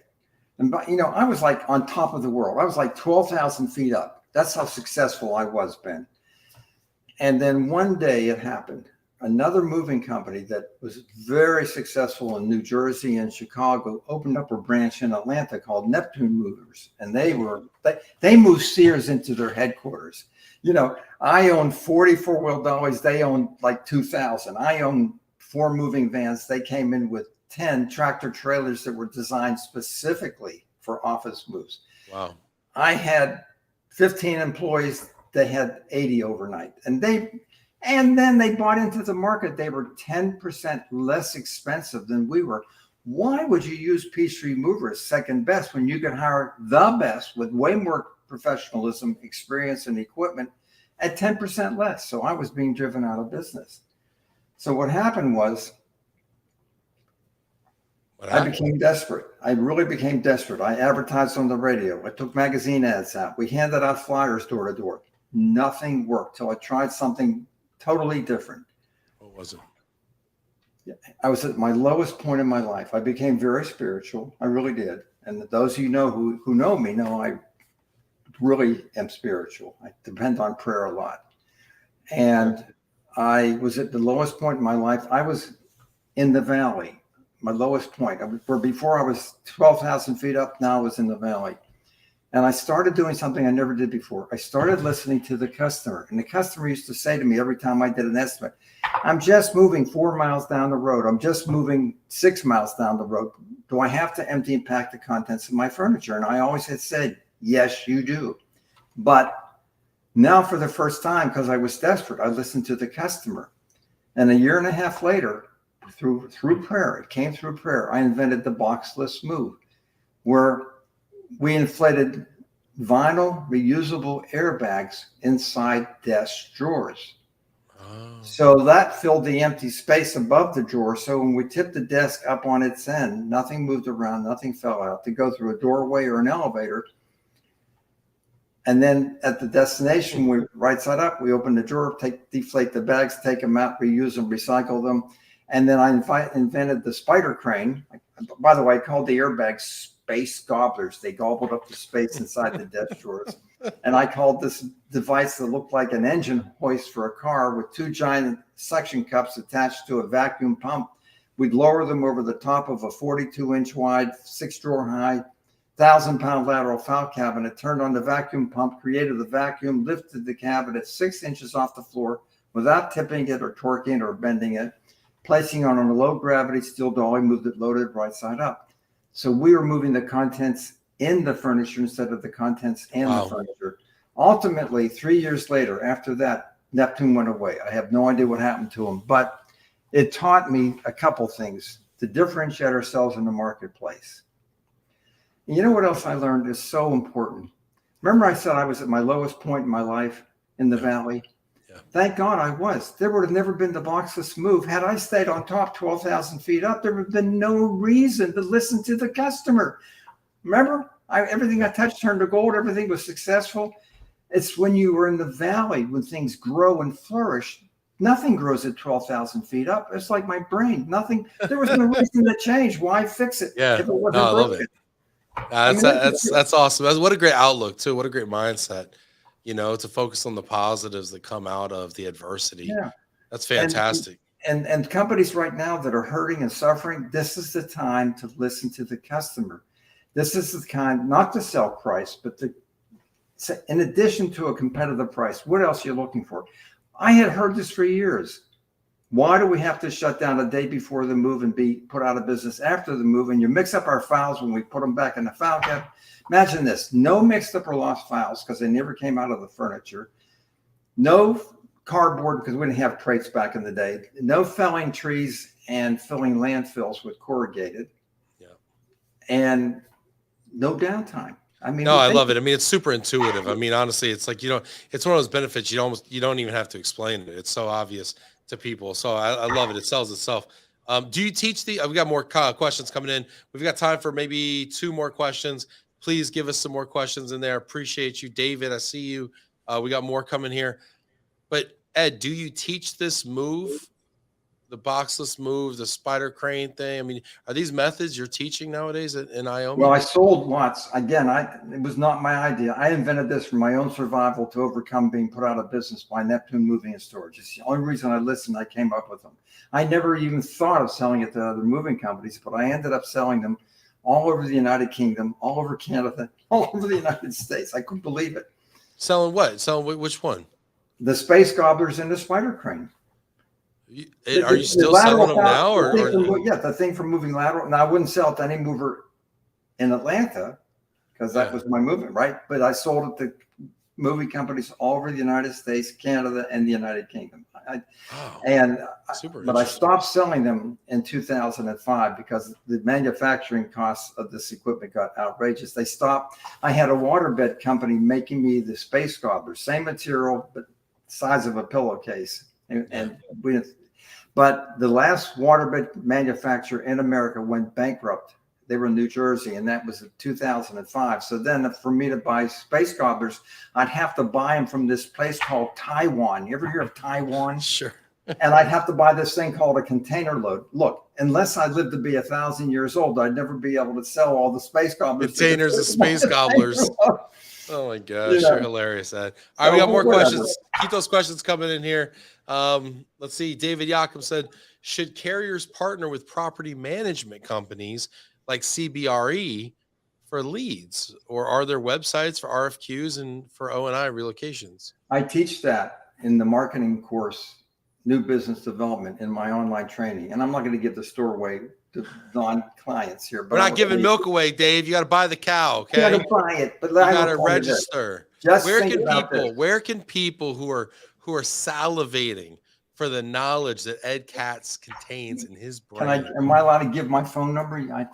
And, I was like on top of the world. I was like 12,000 feet up. That's how successful I was, Ben. And then one day it happened. Another moving company that was very successful in New Jersey and Chicago opened up a branch in Atlanta called Neptune Movers. And they moved Sears into their headquarters. I own 40 four-wheel dollies. They own like 2,000. I own 4 moving vans. They came in with 10 tractor trailers that were designed specifically for office moves. Wow. I had 15 employees. they had 80 overnight. And then they bought into the market. They were 10% less expensive than we were. Why would you use Peachtree Movers second best when you could hire the best with way more professionalism, experience, and equipment at 10% less? So I was being driven out of business. So what happened was I became desperate. I really became desperate. I advertised on the radio. I took magazine ads out. We handed out flyers door to door. Nothing worked till I tried something totally different. What was it? I was at my lowest point in my life. I became very spiritual. I really did. And those of you know who know me know I really am spiritual. I depend on prayer a lot. And I was at the lowest point in my life. I was in the valley, my lowest point. Where before I was 12,000 feet up, now I was in the valley. And I started doing something I never did before. I started listening to the customer. And the customer used to say to me every time I did an estimate, I'm just moving 4 miles down the road. I'm just moving 6 miles down the road. Do I have to empty and pack the contents of my furniture? And I always had said, yes, you do. But now for the first time, because I was desperate, I listened to the customer. And a year and a half later, through prayer, it came through prayer, I invented the boxless move, where we inflated vinyl reusable airbags inside desk drawers. Oh. So that filled the empty space above the drawer. So when we tipped the desk up on its end, nothing moved around, nothing fell out. To go through a doorway or an elevator. And then at the destination, we right side up, we open the drawer, deflate the bags, take them out, reuse them, recycle them. And then I invented the spider crane. By the way, I called the airbags space gobblers. They gobbled up the space inside the desk drawers. And I called this device that looked like an engine hoist for a car with 2 giant suction cups attached to a vacuum pump. We'd lower them over the top of a 42-inch wide, 6-drawer high, 1,000-pound lateral file cabinet, turned on the vacuum pump, created the vacuum, lifted the cabinet 6 inches off the floor without tipping it or torquing it or bending it, placing it on a low gravity steel dolly, moved it loaded right side up. So we were moving the contents in the furniture instead of the contents in the furniture. Ultimately, 3 years later, after that, Neptune went away. I have no idea what happened to him, but it taught me a couple things to differentiate ourselves in the marketplace. And you know what else I learned is so important? Remember I said I was at my lowest point in my life in the valley? Yeah. Thank God I was. There would have never been the boxless move. Had I stayed on top 12,000 feet up, there would have been no reason to listen to the customer. Remember, everything I touched turned to gold. Everything was successful. It's when you were in the valley, when things grow and flourish. Nothing grows at 12,000 feet up. It's like my brain. Nothing. There was no reason to change. Why fix it? Yeah, if it wasn't I love it. That's awesome. What a great outlook too. What a great mindset. You know, to focus on the positives that come out of the adversity. Yeah, that's fantastic. And companies right now that are hurting and suffering, this is the time to listen to the customer. This is the kind, not to sell price, but in addition to a competitive price, what else are you looking for? I had heard this for years. Why do we have to shut down a day before the move and be put out of business after the move? And you mix up our files when we put them back in the file cabinet. Imagine this, no mixed up or lost files because they never came out of the furniture. No cardboard because we didn't have crates back in the day. No felling trees and filling landfills with corrugated. Yeah. And no downtime. I mean, no, I love it. I mean, it's super intuitive. I mean, honestly, it's like, it's one of those benefits you don't even have to explain it. It's so obvious to people. So I love it. It sells itself. Do you teach we got more questions coming in. We've got time for maybe 2 more questions. Please give us some more questions in there. Appreciate you, David. I see you. We got more coming here. But Ed, do you teach this move, the boxless move, the spider crane thing? I mean, are these methods you're teaching nowadays in IOMI? Well, I sold lots. Again, it was not my idea. I invented this for my own survival to overcome being put out of business by Neptune Moving and Storage. It's the only reason I listened. I came up with them. I never even thought of selling it to other moving companies, but I ended up selling them all over the United Kingdom, all over Canada, all over the United States. I couldn't believe it. Selling what? Selling which one? The space gobblers and the spider crane. Are you still selling them now? Yeah, the thing for moving lateral. Now, I wouldn't sell it to any mover in Atlanta because that was my movement, right? But I sold it to movie companies all over the United States, Canada, and the United Kingdom. But I stopped selling them in 2005 because the manufacturing costs of this equipment got outrageous. They stopped. I had a waterbed company making me the space gobblers, same material, but size of a pillowcase. But the last waterbed manufacturer in America went bankrupt. They were in New Jersey, and that was in 2005. So then for me to buy space gobblers, I'd have to buy them from this place called Taiwan. You ever hear of Taiwan? Sure. And I'd have to buy this thing called a container load. Look, unless I lived to be 1,000 years old, I'd never be able to sell all the space gobblers. Containers of space gobblers. Oh my gosh, you're hilarious, Ed. All right, we got more questions. Keep those questions coming in here. Let's see. David Yakum said, should carriers partner with property management companies like CBRE for leads, or are there websites for RFQs and for O&I relocations? I teach that in the marketing course, New Business Development, in my online training. And I'm not going to give the store away to non-clients here. But we're not giving milk away, Dave. You got to buy the cow, okay? You got to buy it, but you got to register. Where can people who are salivating for the knowledge that Ed Katz contains in his brain? Am I allowed to give my phone number? I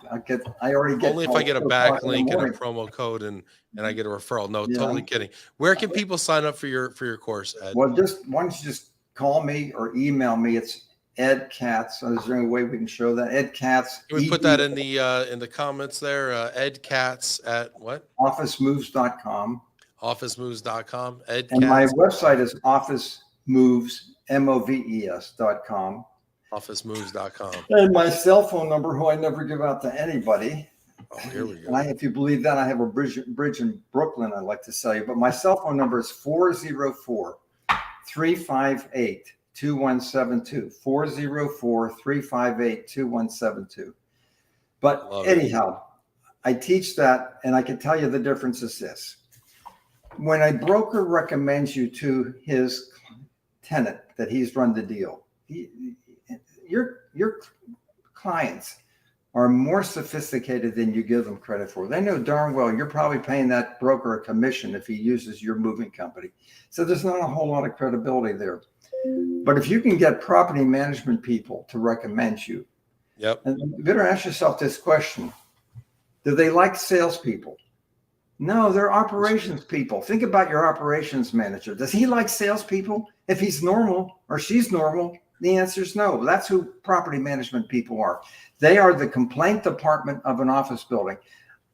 already get. Only if I get a backlink and a promo code and I get a referral. No, totally kidding. Where can people sign up for your course, Ed? Well, why don't you just call me or email me? It's Ed Katz. Is there any way we can show that? Ed Katz. Can we put that in the comments there? Ed Katz at what? OfficeMoves.com. OfficeMoves.com. Ed and Katz. my website is OfficeMoves.com. OfficeMoves.com. And my cell phone number, who I never give out to anybody. Oh, here we go. And if you believe that, I have a bridge in Brooklyn I'd like to sell you. But my cell phone number is 404-358-2172. 404-358-2172. But anyhow, I teach that, and I can tell you the difference is this. When a broker recommends you to his tenant that he's run the deal, your clients are more sophisticated than you give them credit for. They know darn well you're probably paying that broker a commission if he uses your moving company. So there's not a whole lot of credibility there. But if you can get property management people to recommend you, and you better ask yourself this question: do they like salespeople? No, they're operations people. Think about your operations manager. Does he like salespeople? If he's normal or she's normal, the answer is no. That's who property management people are. They are the complaint department of an office building.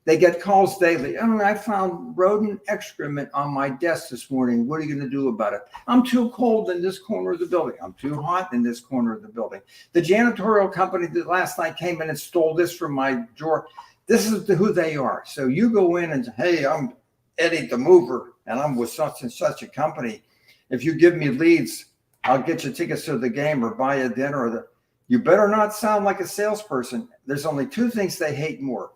They get calls daily. Oh, I found rodent excrement on my desk this morning. What are you going to do about it? I'm too cold in this corner of the building. I'm too hot in this corner of the building. The janitorial company that last night came in and stole this from my drawer. This is who they are. So you go in and say, hey, I'm Eddie the Mover, and I'm with such and such a company. If you give me leads, I'll get you tickets to the game or buy a dinner. You better not sound like a salesperson. There's only two things they hate more.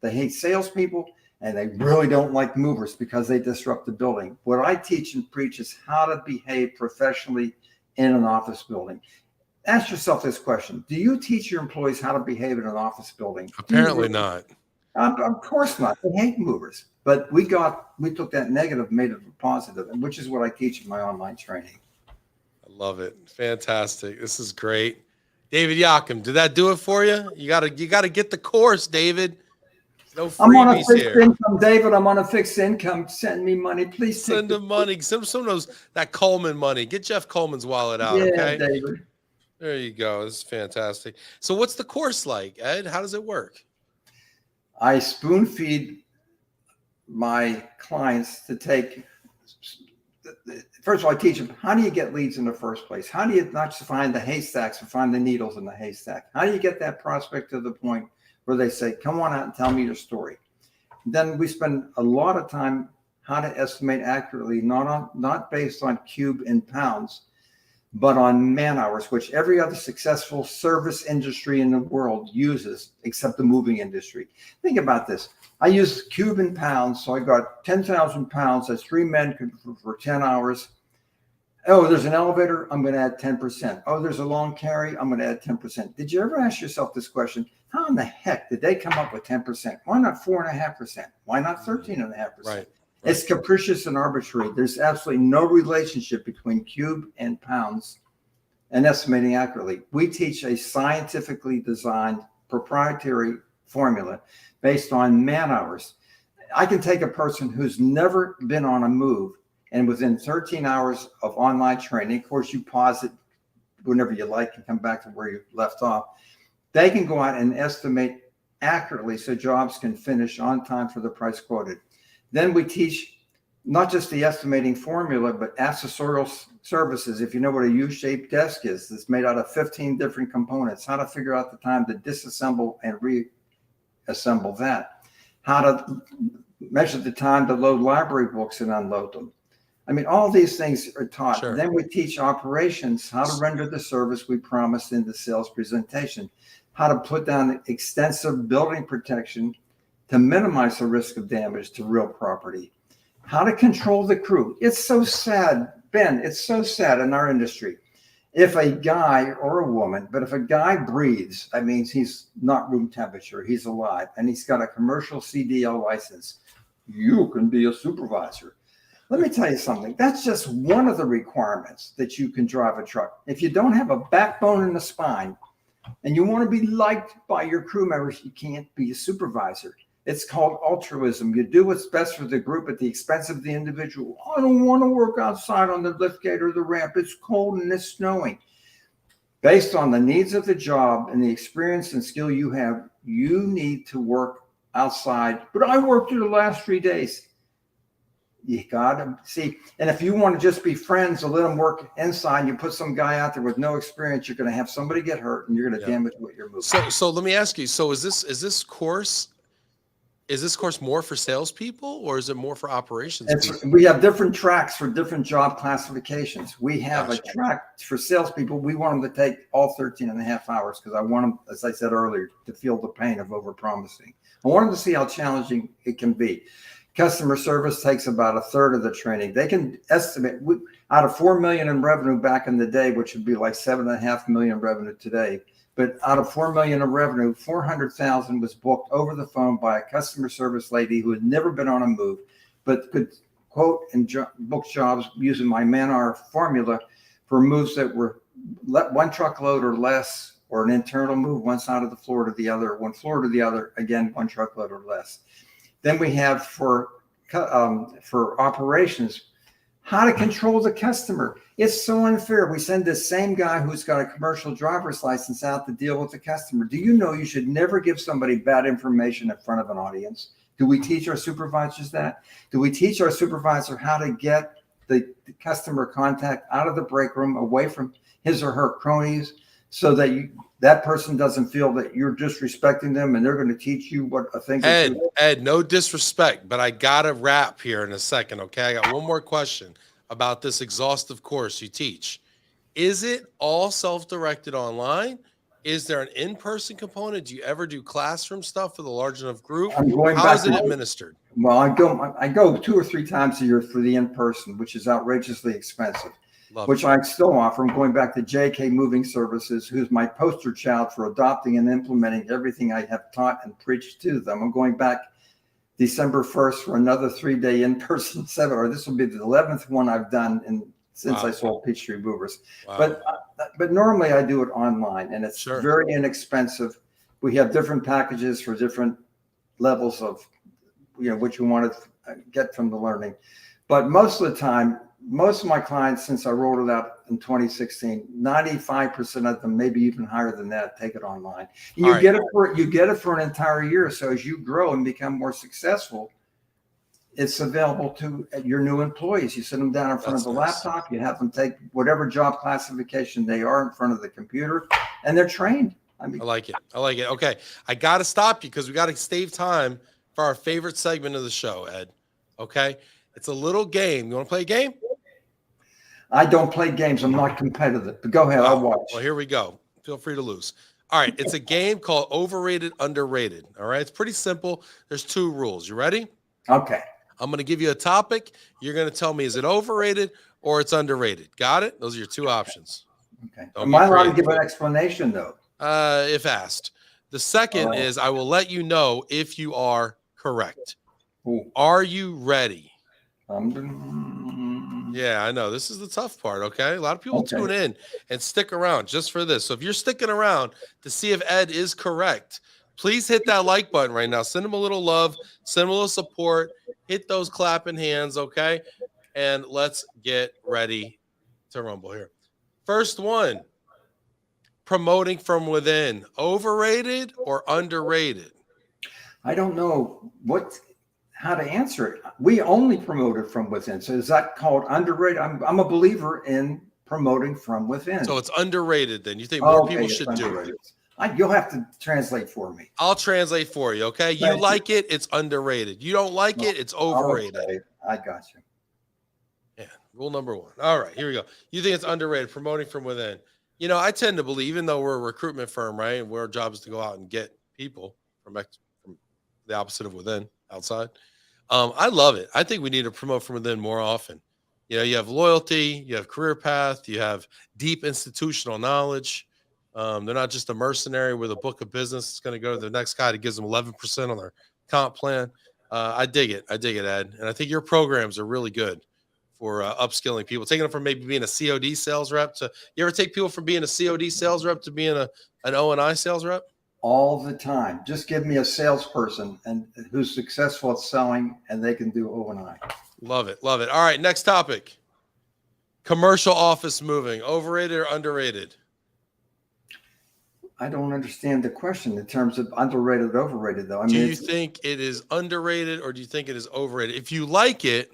They hate salespeople, and they really don't like movers because they disrupt the building. What I teach and preach is how to behave professionally in an office building. Ask yourself this question: do you teach your employees how to behave in an office building? Apparently not. Of course not. They hate movers. But we took that negative, made it a positive, and which is what I teach in my online training. I love it. Fantastic. This is great. David Yakum, did that do it for you? You gotta get the course, David. No freebies. I'm on a fixed income, David. I'm on a fixed income. Send me money, please. Send him money. Send some of those that Coleman money. Get Jeff Coleman's wallet out. Okay, David. There you go. This is fantastic. So what's the course like, Ed? How does it work? I spoon feed my clients to take. First of all, I teach them, how do you get leads in the first place? How do you not just find the haystacks and find the needles in the haystack? How do you get that prospect to the point where they say, come on out and tell me your story? Then we spend a lot of time how to estimate accurately, not based on cube and pounds, but on man hours, which every other successful service industry in the world uses, except the moving industry. Think about this. I use cube and pounds, so I got 10,000 pounds. That's 3 men for 10 hours. Oh, there's an elevator, I'm going to add 10%. Oh, there's a long carry, I'm going to add 10%. Did you ever ask yourself this question? How in the heck did they come up with 10%? Why not 4.5%? Why not 13.5%? Right. It's capricious and arbitrary. There's absolutely no relationship between cube and pounds and estimating accurately. We teach a scientifically designed proprietary formula based on man hours. I can take a person who's never been on a move, and within 13 hours of online training, of course, you pause it whenever you like and come back to where you left off. They can go out and estimate accurately so jobs can finish on time for the price quoted. Then we teach not just the estimating formula, but accessorial services. If you know what a U-shaped desk is, it's made out of 15 different components, how to figure out the time to disassemble and reassemble that, how to measure the time to load library books and unload them. I mean, all these things are taught. Sure. Then we teach operations, how to render the service we promised in the sales presentation, how to put down extensive building protection to minimize the risk of damage to real property, how to control the crew. It's so sad, Ben, it's so sad in our industry. If a guy or a woman, but if a guy breathes, that means he's not room temperature, he's alive, and he's got a commercial CDL license, you can be a supervisor. Let me tell you something. That's just one of the requirements that you can drive a truck. If you don't have a backbone in the spine and you want to be liked by your crew members, you can't be a supervisor. It's called altruism. You do what's best for the group at the expense of the individual. I don't want to work outside on the lift gate or the ramp. It's cold and it's snowing. Based on the needs of the job and the experience and skill you have, you need to work outside. But I worked through the last 3 days. You got to see. And if you want to just be friends or let them work inside, you put some guy out there with no experience, you're going to have somebody get hurt and you're going to damage what you're moving. So let me ask you. So is this course more for salespeople or is it more for operations people? We have different tracks for different job classifications. We have Gotcha. a track for salespeople. We want them to take all 13 and a half hours because I want them, as I said earlier, to feel the pain of overpromising. I want them to see how challenging it can be. Customer service takes about a third of the training. They can estimate out of 4 million in revenue back in the day, which would be like 7.5 million revenue today. But out of 4 million in revenue, 400,000 was booked over the phone by a customer service lady who had never been on a move, but could quote and book jobs using my man-hour formula for moves that were one truckload or less, or an internal move, one side of the floor to the other, one floor to the other, again, one truckload or less. Then we have for operations, how to control the customer. It's so unfair. We send this same guy who's got a commercial driver's license out to deal with the customer. Do you know you should never give somebody bad information in front of an audience? Do we teach our supervisors that? Do we teach our supervisor how to get the customer contact out of the break room, away from his or her cronies, so that that person doesn't feel that you're disrespecting them and they're going to teach you what a thing is? Ed, no disrespect, but I got to wrap here in a second, okay? I got one more question about this exhaustive course you teach. Is it all self-directed online? Is there an in-person component? Do you ever do classroom stuff for the large enough group? How is it administered? Well, I go 2 or 3 times a year for the in-person, which is outrageously expensive. Which I still offer. I'm going back to JK Moving Services, who's my poster child for adopting and implementing everything I have taught and preached to them. I'm going back December 1st for another 3-day in-person seminar. This will be the 11th one I've done since I sold Peachtree Movers. Wow. But normally I do it online, and it's very inexpensive. We have different packages for different levels of, what you want to get from the learning. But most of the time, most of my clients, since I rolled it out in 2016, 95% of them, maybe even higher than that, take it online. And you get it for an entire year. So as you grow and become more successful, it's available to your new employees. You sit them down in front of the laptop, you have them take whatever job classification they are in front of the computer, and they're trained. I like it. Okay. I got to stop you because we got to save time for our favorite segment of the show, Ed. Okay. It's a little game. You want to play a game? I don't play games. I'm not competitive. But go ahead. I'll watch. Well, here we go. Feel free to lose. All right. It's a game called Overrated, Underrated. All right. It's pretty simple. There's 2 rules. You ready? Okay. I'm going to give you a topic. You're going to tell me, is it overrated or it's underrated? Got it? Those are your 2 options. Okay. Am I allowed to give an explanation, though? If asked. The second is I will let you know if you are correct. Ooh. Are you ready? Yeah, I know. This is the tough part, okay? A lot of people tune in and stick around just for this. So if you're sticking around to see if Ed is correct, please hit that like button right now. Send him a little love, send him a little support, hit those clapping hands, okay? And let's get ready to rumble here. First one, promoting from within, overrated or underrated? I don't know how to answer it. We only promoted from within. So is that called underrated? I'm a believer in promoting from within. So it's underrated then. You think more people should do it? You'll have to translate for me. I'll translate for you, okay? You like it, it's underrated. You don't like it, it's overrated. Okay. I got you. Yeah, rule number one. All right, here we go. You think it's underrated, promoting from within. You know, I tend to believe, even though we're a recruitment firm, right, and our job is to go out and get people from the opposite of within, outside. I love it. I think we need to promote from within more often. You know, you have loyalty, you have career path, you have deep institutional knowledge. They're not just a mercenary with a book of business. It's going to go to the next guy that gives them 11% on their comp plan. I dig it. I dig it, Ed. And I think your programs are really good for upskilling people, taking them from maybe being a COD sales rep to, you ever take people from being a COD sales rep to being an O&I sales rep? All the time. Just give me a salesperson and who's successful at selling, and they can do O&I. Love it. Love it. All right, next topic. Commercial office moving, overrated or underrated? I don't understand the question in terms of underrated, overrated, though. I mean, do you think it is underrated or do you think it is overrated? If you like it,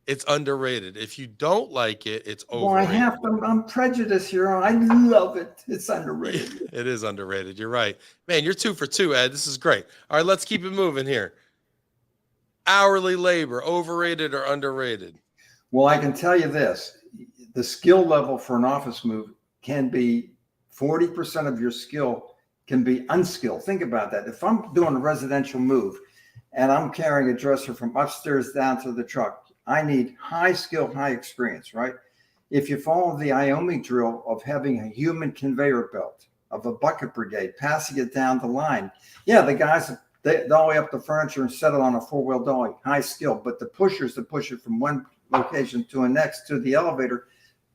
it's underrated. If you don't like it, it's overrated. Well, I'm prejudiced here. I love it. It's underrated. It is underrated. You're right. Man, you're 2 for 2, Ed. This is great. All right, let's keep it moving here. Hourly labor, overrated or underrated? Well, I can tell you this. The skill level for an office move can be 40% of your skill can be unskilled. Think about that. If I'm doing a residential move and I'm carrying a dresser from upstairs down to the truck, I need high skill, high experience, right? If you follow the IOMI drill of having a human conveyor belt, of a bucket brigade, passing it down the line. Yeah, the guys, they dolly up the furniture and set it on a 4-wheel dolly, high skill, but the pushers that push it from one location to the next to the elevator,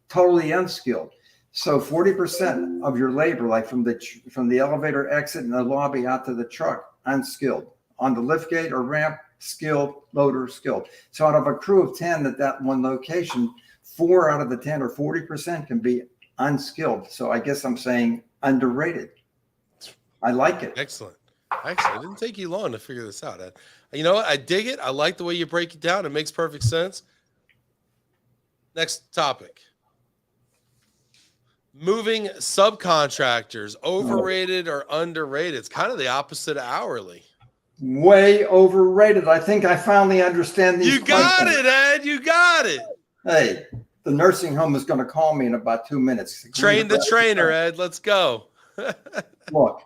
totally unskilled. So 40% of your labor, like from the elevator exit in the lobby out to the truck, unskilled. On the lift gate or ramp, skilled, loader, skilled. So out of a crew of 10 at that one location, 4 out of the 10 or 40% can be unskilled. So I guess I'm saying underrated. I like it. Excellent. Excellent. It didn't take you long to figure this out, Ed. You know what? I dig it. I like the way you break it down. It makes perfect sense. Next topic. Moving subcontractors, overrated or underrated? It's kind of the opposite of hourly. Way overrated. I think I finally understand these. You got it, Ed. You got it. Hey, the nursing home is going to call me in about 2 minutes. Train the trainer, Ed. Let's go. Look,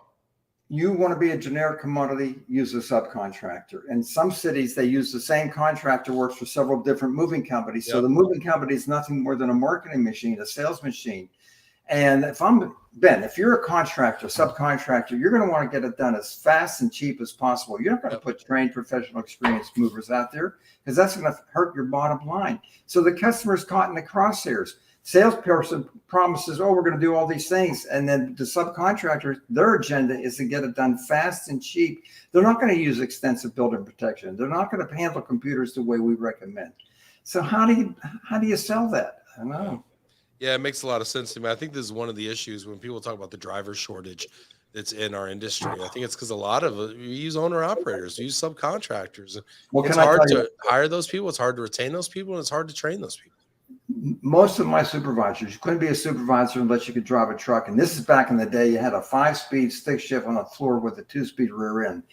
you want to be a generic commodity, use a subcontractor. In some cities, they use the same contractor, works for several different moving companies. Yep. So the moving company is nothing more than a marketing machine, a sales machine. And if you're a contractor, subcontractor, you're going to want to get it done as fast and cheap as possible. You're not going to put trained, professional, experienced movers out there because that's going to hurt your bottom line. So the customer's caught in the crosshairs. Salesperson promises, oh, we're going to do all these things. And then the subcontractor, their agenda is to get it done fast and cheap. They're not going to use extensive building protection. They're not going to handle computers the way we recommend. So how do you sell that? I don't know. Yeah, it makes a lot of sense to me. I think this is one of the issues when people talk about the driver shortage that's in our industry. I think it's because a lot of we use owner operators, we use subcontractors. It's hard to hire those people. It's hard to retain those people, and it's hard to train those people. Most of my supervisors, you couldn't be a supervisor unless you could drive a truck. And this is back in the day, you had a 5-speed stick shift on the floor with a 2-speed rear end.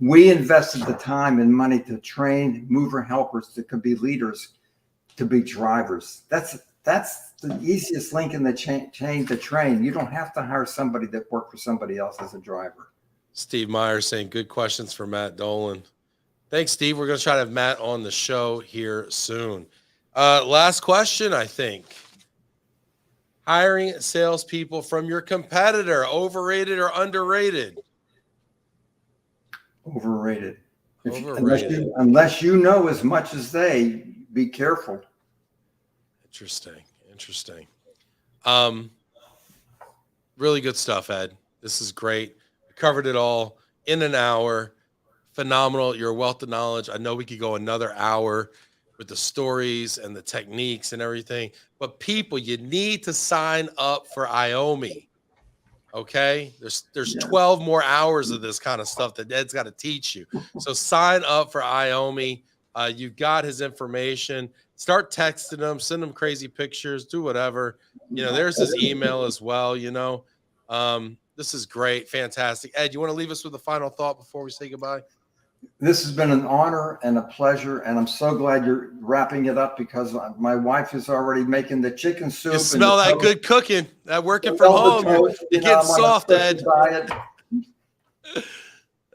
We invested the time and money to train mover helpers that could be leaders, to be drivers. That's the easiest link in the chain to train. You don't have to hire somebody that worked for somebody else as a driver. Steve Meyer saying good questions for Matt Dolan. Thanks, Steve. We're going to try to have Matt on the show here soon. Last question, I think. Hiring salespeople from your competitor, overrated or underrated? Overrated. Overrated. Unless you know as much as they, be careful. Interesting. Really good stuff, Ed. This is great. We covered it all in an hour. Phenomenal. You're a wealth of knowledge. I know we could go another hour with the stories and the techniques and everything, but people, you need to sign up for IOMI. Okay. There's 12 more hours of this kind of stuff that Ed's got to teach you. So sign up for IOMI. You've got his information. Start texting him, send him crazy pictures, do whatever. There's his email as well. This is great. Fantastic. Ed, you want to leave us with a final thought before we say goodbye? This has been an honor and a pleasure, and I'm so glad you're wrapping it up because my wife is already making the chicken soup. You smell that good cooking, that working from home. You're getting soft, Ed.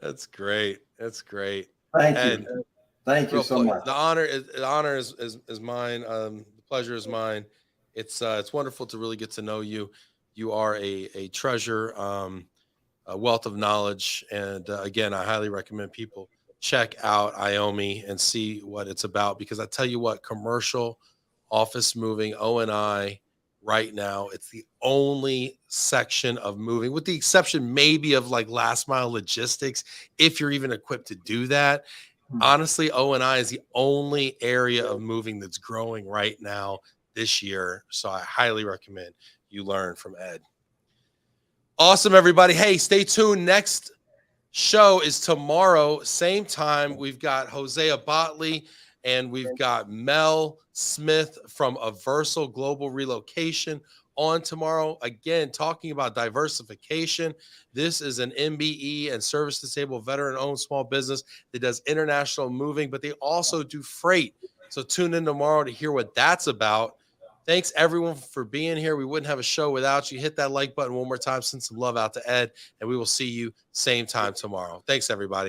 That's great. Thank you. Thank you so much. The honor is mine. The pleasure is mine. It's wonderful to really get to know you. You are a treasure, a wealth of knowledge, and again, I highly recommend people check out IOMI and see what it's about, because I tell you what, commercial office moving, O&I right now, it's the only section of moving, with the exception maybe of like last mile logistics, if you're even equipped to do that. Honestly, O&I is the only area of moving that's growing right now this year. So I highly recommend you learn from Ed. Awesome, everybody. Hey, stay tuned. Next show is tomorrow, same time. We've got Hosea Botley and we've got Mel Smith from Aversal Global Relocation on tomorrow. Again, talking about diversification. This is an MBE and service disabled veteran-owned small business that does international moving, but they also do freight. So tune in tomorrow to hear what that's about. Thanks, everyone, for being here. We wouldn't have a show without you. Hit that like button one more time. Send some love out to Ed, and we will see you same time tomorrow. Thanks, everybody.